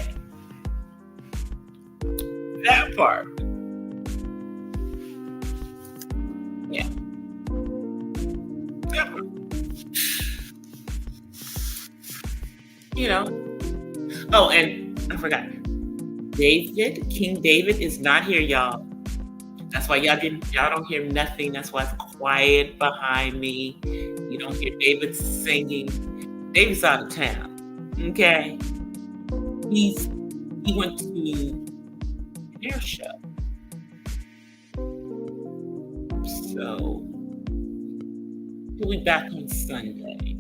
Speaker 1: That part. Yeah. That part. Oh, and I forgot. King David is not here, y'all. That's why y'all don't hear nothing. That's why it's quiet behind me. You don't hear David singing. David's out of town. Okay. He went to an air show. So he'll be back on Sunday.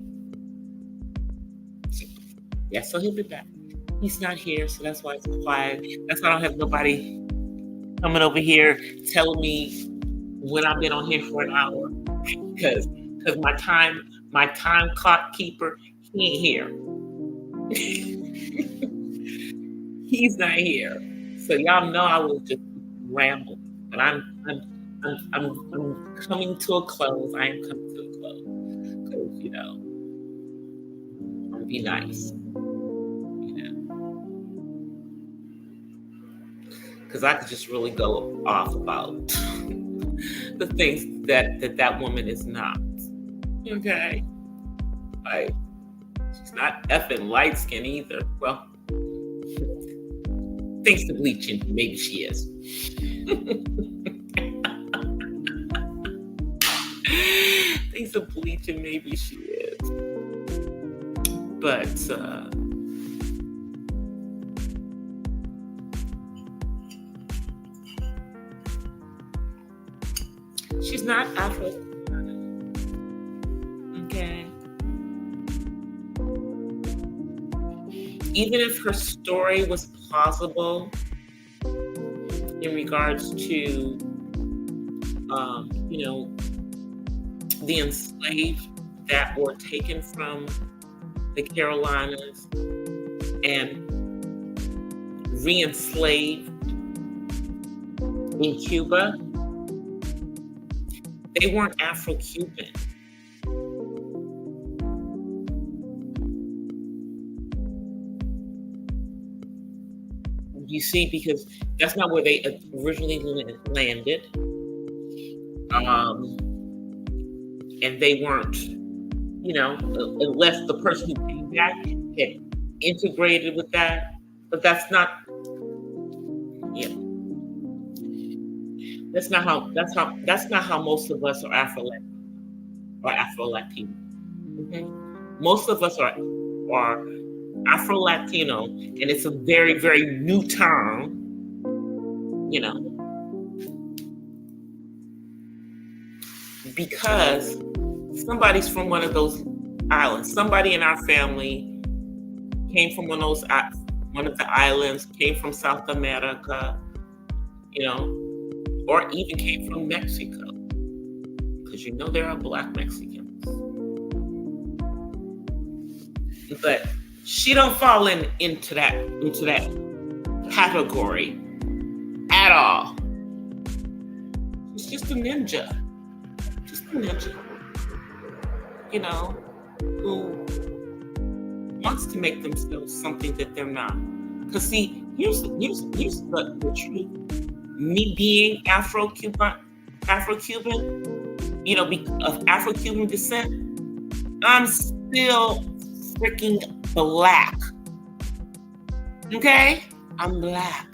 Speaker 1: Yeah, so he'll be back. He's not here, so that's why it's quiet. That's why I don't have nobody coming over here telling me when I've been on here for an hour. Because my time clock keeper, he ain't here. He's not here. So y'all know I will just ramble. But I'm coming to a close. I am coming to a close. Because, be nice. Because I could just really go off about the things that woman is not. Okay. Like, she's not effing light skin either. Well, thanks to bleaching, maybe she is. Thanks to bleaching, maybe she is. But she's not Afro. Okay. Even if her story was plausible in regards to, the enslaved that were taken from the Carolinas and re-enslaved in Cuba, they weren't Afro-Cuban. You see, because that's not where they originally landed. And they weren't, unless the person who came back had integrated with that. But that's not, that's not how most of us are Afro-Latino. Okay? Most of us are Afro-Latino, and it's a very, very new term, because somebody's from one of those islands. Somebody in our family came from one of the islands, came from South America, or even came from Mexico, because there are Black Mexicans. But she don't fall into that category at all. She's just a ninja. Who wants to make themselves something that they're not. Because see, here's the truth. Me being Afro-Cuban, of Afro-Cuban descent, I'm still freaking Black. Okay? I'm Black.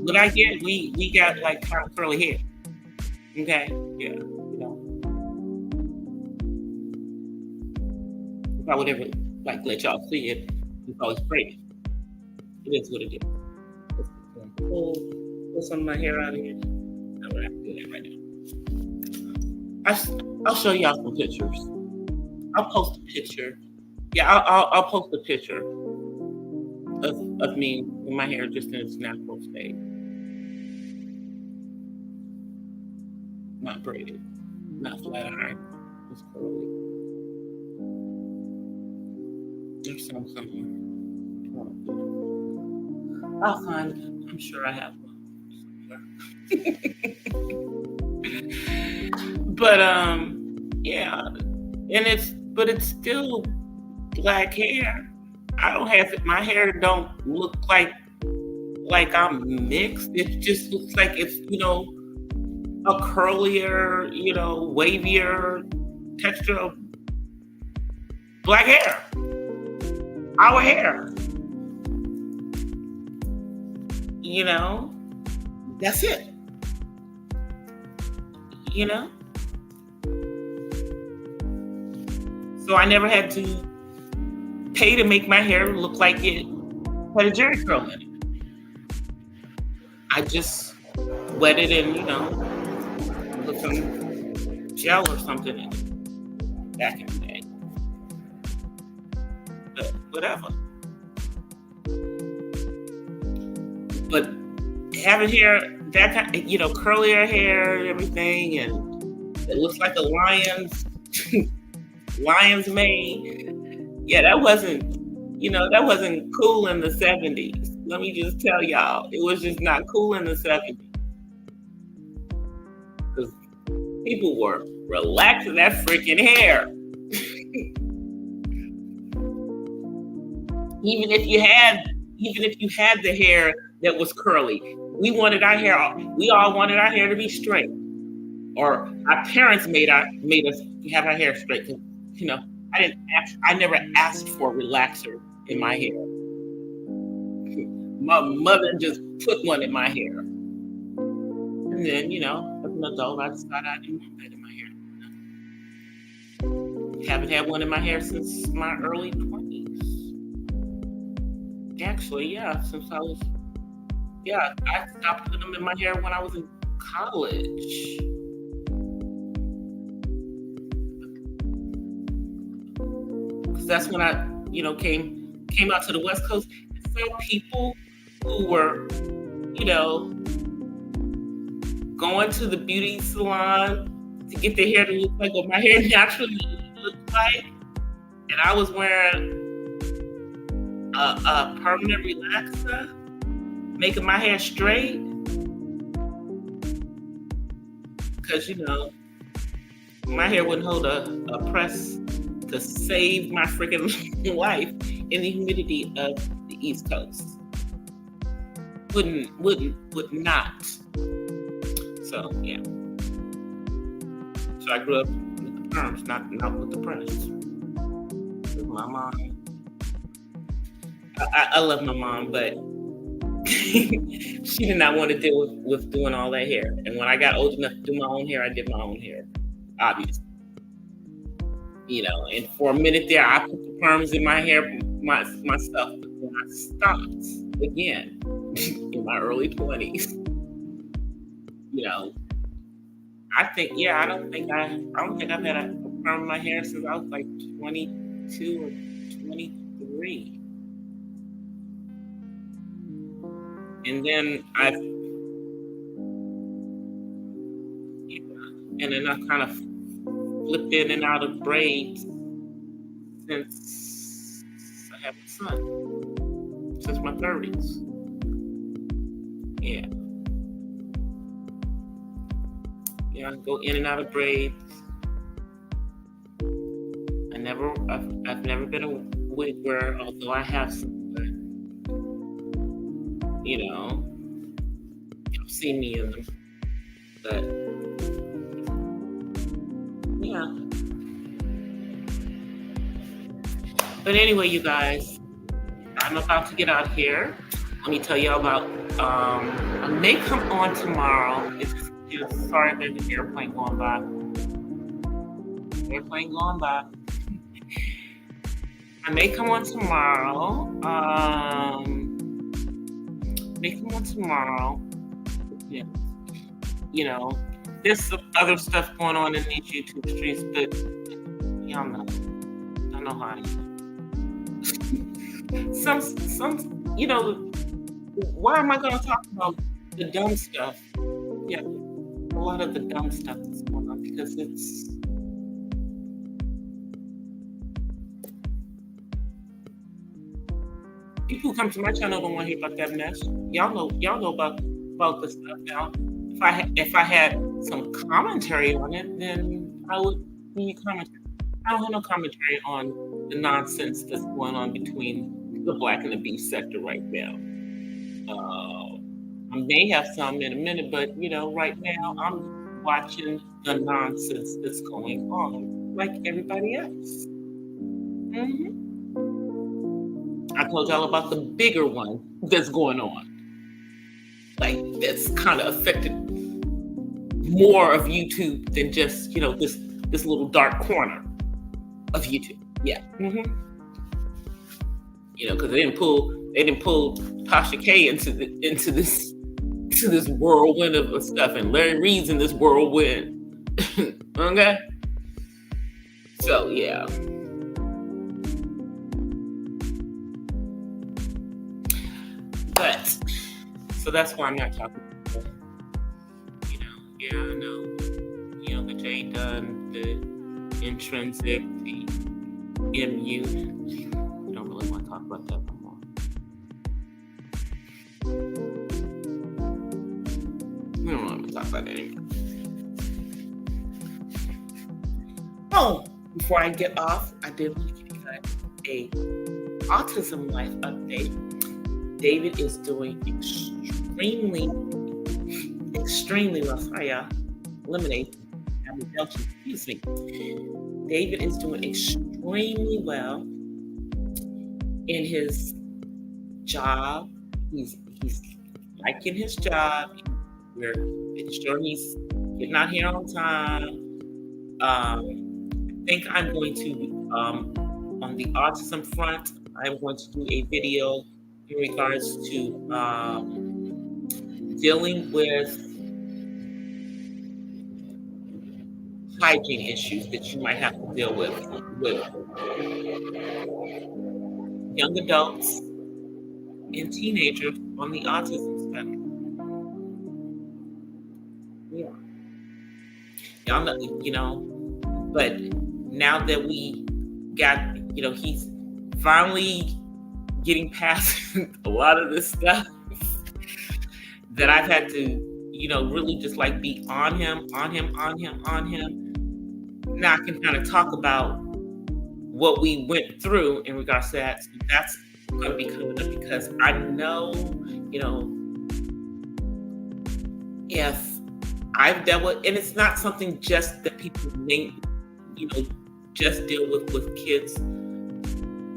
Speaker 1: What I get, we got like kind of curly hair. Okay? Yeah. If I would ever let y'all see it, it's always pretty. It is what it is. Pull some of my hair out of here. I'm gonna have to do that right now. I'll show y'all some pictures. I'll post a picture. Yeah, I'll post a picture of me with my hair just in its natural state. Not braided, not flat iron. It's curly. There's some somewhere. I'll find it. I'm sure I have one somewhere. But yeah, and it's still Black hair. I don't have it. My hair don't look like I'm mixed. It just looks like it's a curlier, wavier texture of Black hair. Our hair. That's it. So I never had to pay to make my hair look like it had a jerry curl in it. I just wet it in, put some gel or something in it back in the day. But whatever. But having hair, that kind, curlier hair and everything, and it looks like a lion's mane. Yeah, that wasn't cool in the 70s. Let me just tell y'all, it was just not cool in the 70s. People were relaxing that freaking hair. Even if you had the hair that was curly, we all wanted our hair to be straight. Or our parents made us have our hair straight. You know, I never asked for a relaxer in my hair. My mother just put one in my hair. And then, as an adult, I decided I didn't want that in my hair. Haven't had one in my hair since my early 20s. Actually, yeah, since I stopped putting them in my hair when I was in college. Because that's when I, came out to the West Coast and saw people who were, going to the beauty salon to get their hair to look like what my hair naturally looked like. And I was wearing a permanent relaxer, making my hair straight. Because, my hair wouldn't hold a press to save my freaking life in the humidity of the East Coast. Would not. So, yeah. So I grew up with the perms, not with the press. With my mom. I love my mom, but she did not want to deal with doing all that hair. And when I got old enough to do my own hair, I did my own hair, obviously. And for a minute there, I put the perms in my hair myself. But then I stopped again in my early 20s. I don't think I've had a perm in my hair since I was like 22 or 23. And then I kind of flipped in and out of braids since I had my son, since my 30s. Yeah. I go in and out of braids. I've never been a wig wearer, although I have some. You've seen me in them. But yeah. But anyway, you guys, I'm about to get out here. Let me tell y'all about I may come on tomorrow. Sorry, there's an airplane going by. I may come on tomorrow. Yeah. There's some other stuff going on in these YouTube streams, but y'all know. I know how I am. Some, why am I going to talk about the dumb stuff? Yeah, a lot of the dumb stuff that's going on because it's. People who come to my channel don't want to hear about that mess. Y'all know about this stuff now. If I had some commentary on it, then I would need commentary. I don't have no commentary on the nonsense that's going on between the black and the beef sector right now. I may have some in a minute, but right now I'm watching the nonsense that's going on, like everybody else. Mm-hmm. I told y'all about the bigger one that's going on. Like, that's kind of affected more of YouTube than just, this little dark corner of YouTube. Yeah. Mm-hmm. Because they didn't pull Tasha K into this whirlwind of stuff, and Larry Reed's in this whirlwind. Okay? So, yeah. But, so that's why I'm not talking about, I know, the J done, the intrinsic, the MU. Don't really want to talk about that no more. We don't want to talk about that anymore. Oh, before I get off, I did want to give you guys a autism life update. David is doing extremely well. Sorry, y'all. Lemonade. Excuse me. David is doing extremely well in his job. He's liking his job. We're making sure he's getting out here on time. I think I'm going to, on the autism front, I'm going to do a video in regards to dealing with hygiene issues that you might have to deal with young adults and teenagers on the autism spectrum. Yeah. Y'all know, but now that we got, he's finally getting past a lot of this stuff that I've had to, really just like be on him. Now I can kind of talk about what we went through in regards to that. So that's going to be coming up because I know, if I've dealt with, and it's not something just that people may, just deal with kids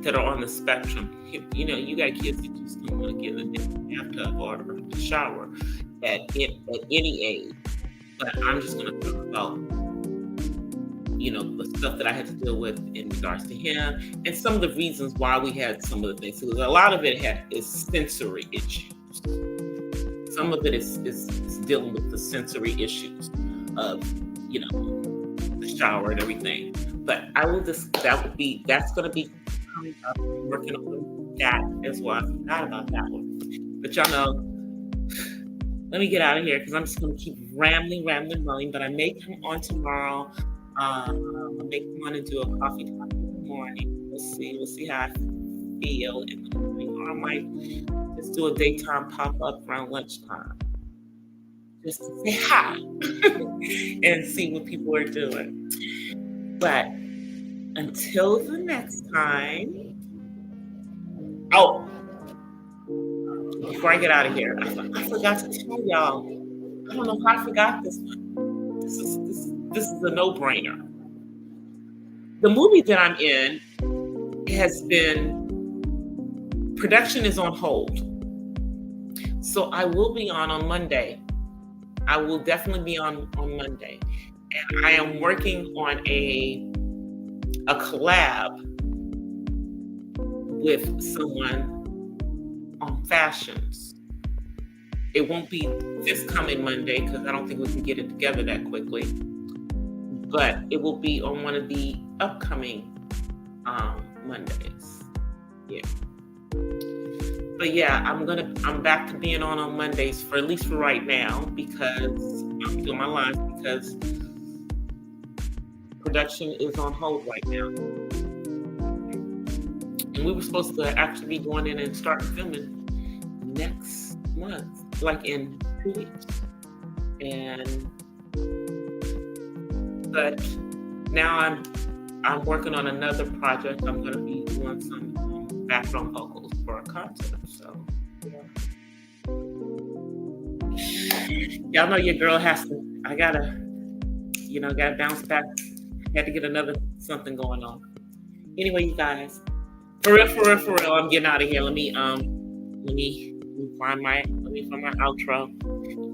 Speaker 1: that are on the spectrum. You got kids that just don't want to get in the bathtub or the shower at any age. But I'm just going to talk about, the stuff that I had to deal with in regards to him and some of the reasons why we had some of the things. Because a lot of it is sensory issues. Some of it is dealing with the sensory issues of, the shower and everything. But that's going to be coming up, working on that as well. I forgot about that one. But y'all know, let me get out of here because I'm just going to keep rambling. But I may come on tomorrow. I may come on and do a coffee talk in the morning. We'll see how I feel in the morning. Or I might just do a daytime pop-up around lunchtime. Just to say hi and see what people are doing. But until the next time. Oh, before I get out of here, I forgot to tell y'all. I don't know how I forgot this one. This is a no-brainer. The movie that I'm in production is on hold. So I will be on Monday. I will definitely be on Monday. And I am working on a collab with someone on fashions. It won't be this coming Monday because I don't think we can get it together that quickly. But it will be on one of the upcoming Mondays. Yeah. But yeah, I'm back to being on Mondays for at least for right now because I'm doing my lines because production is on hold right now. And we were supposed to actually be going in and start filming next month, like in 2 weeks. But now I'm working on another project. I'm going to be doing some background vocals for a concert. So y'all know your girl I gotta bounce back. Had to get another something going on. Anyway, you guys, for real, I'm getting out of here. Let me find my outro.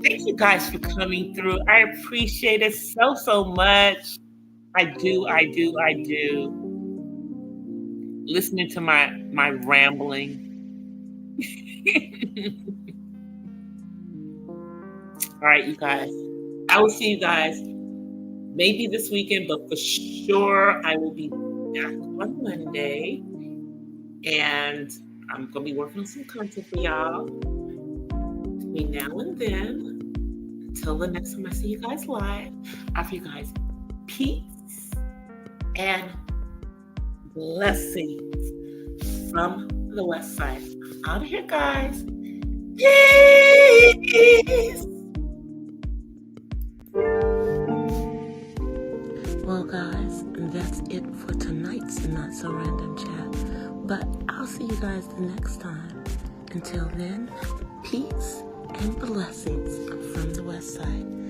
Speaker 1: Thank you guys for coming through. I appreciate it so much. I do. Listening to my rambling. All right, you guys. I will see you guys maybe this weekend, but for sure I will be back on Monday. And I'm going to be working on some content for y'all between now and then. Until the next time I see you guys live, I offer you guys peace and blessings from the West Side. I'm out of here, guys. Peace. Well, guys, guys, that's it for tonight's Not So Random Chat. But I'll see you guys the next time. Until then, peace and blessings from the West Side.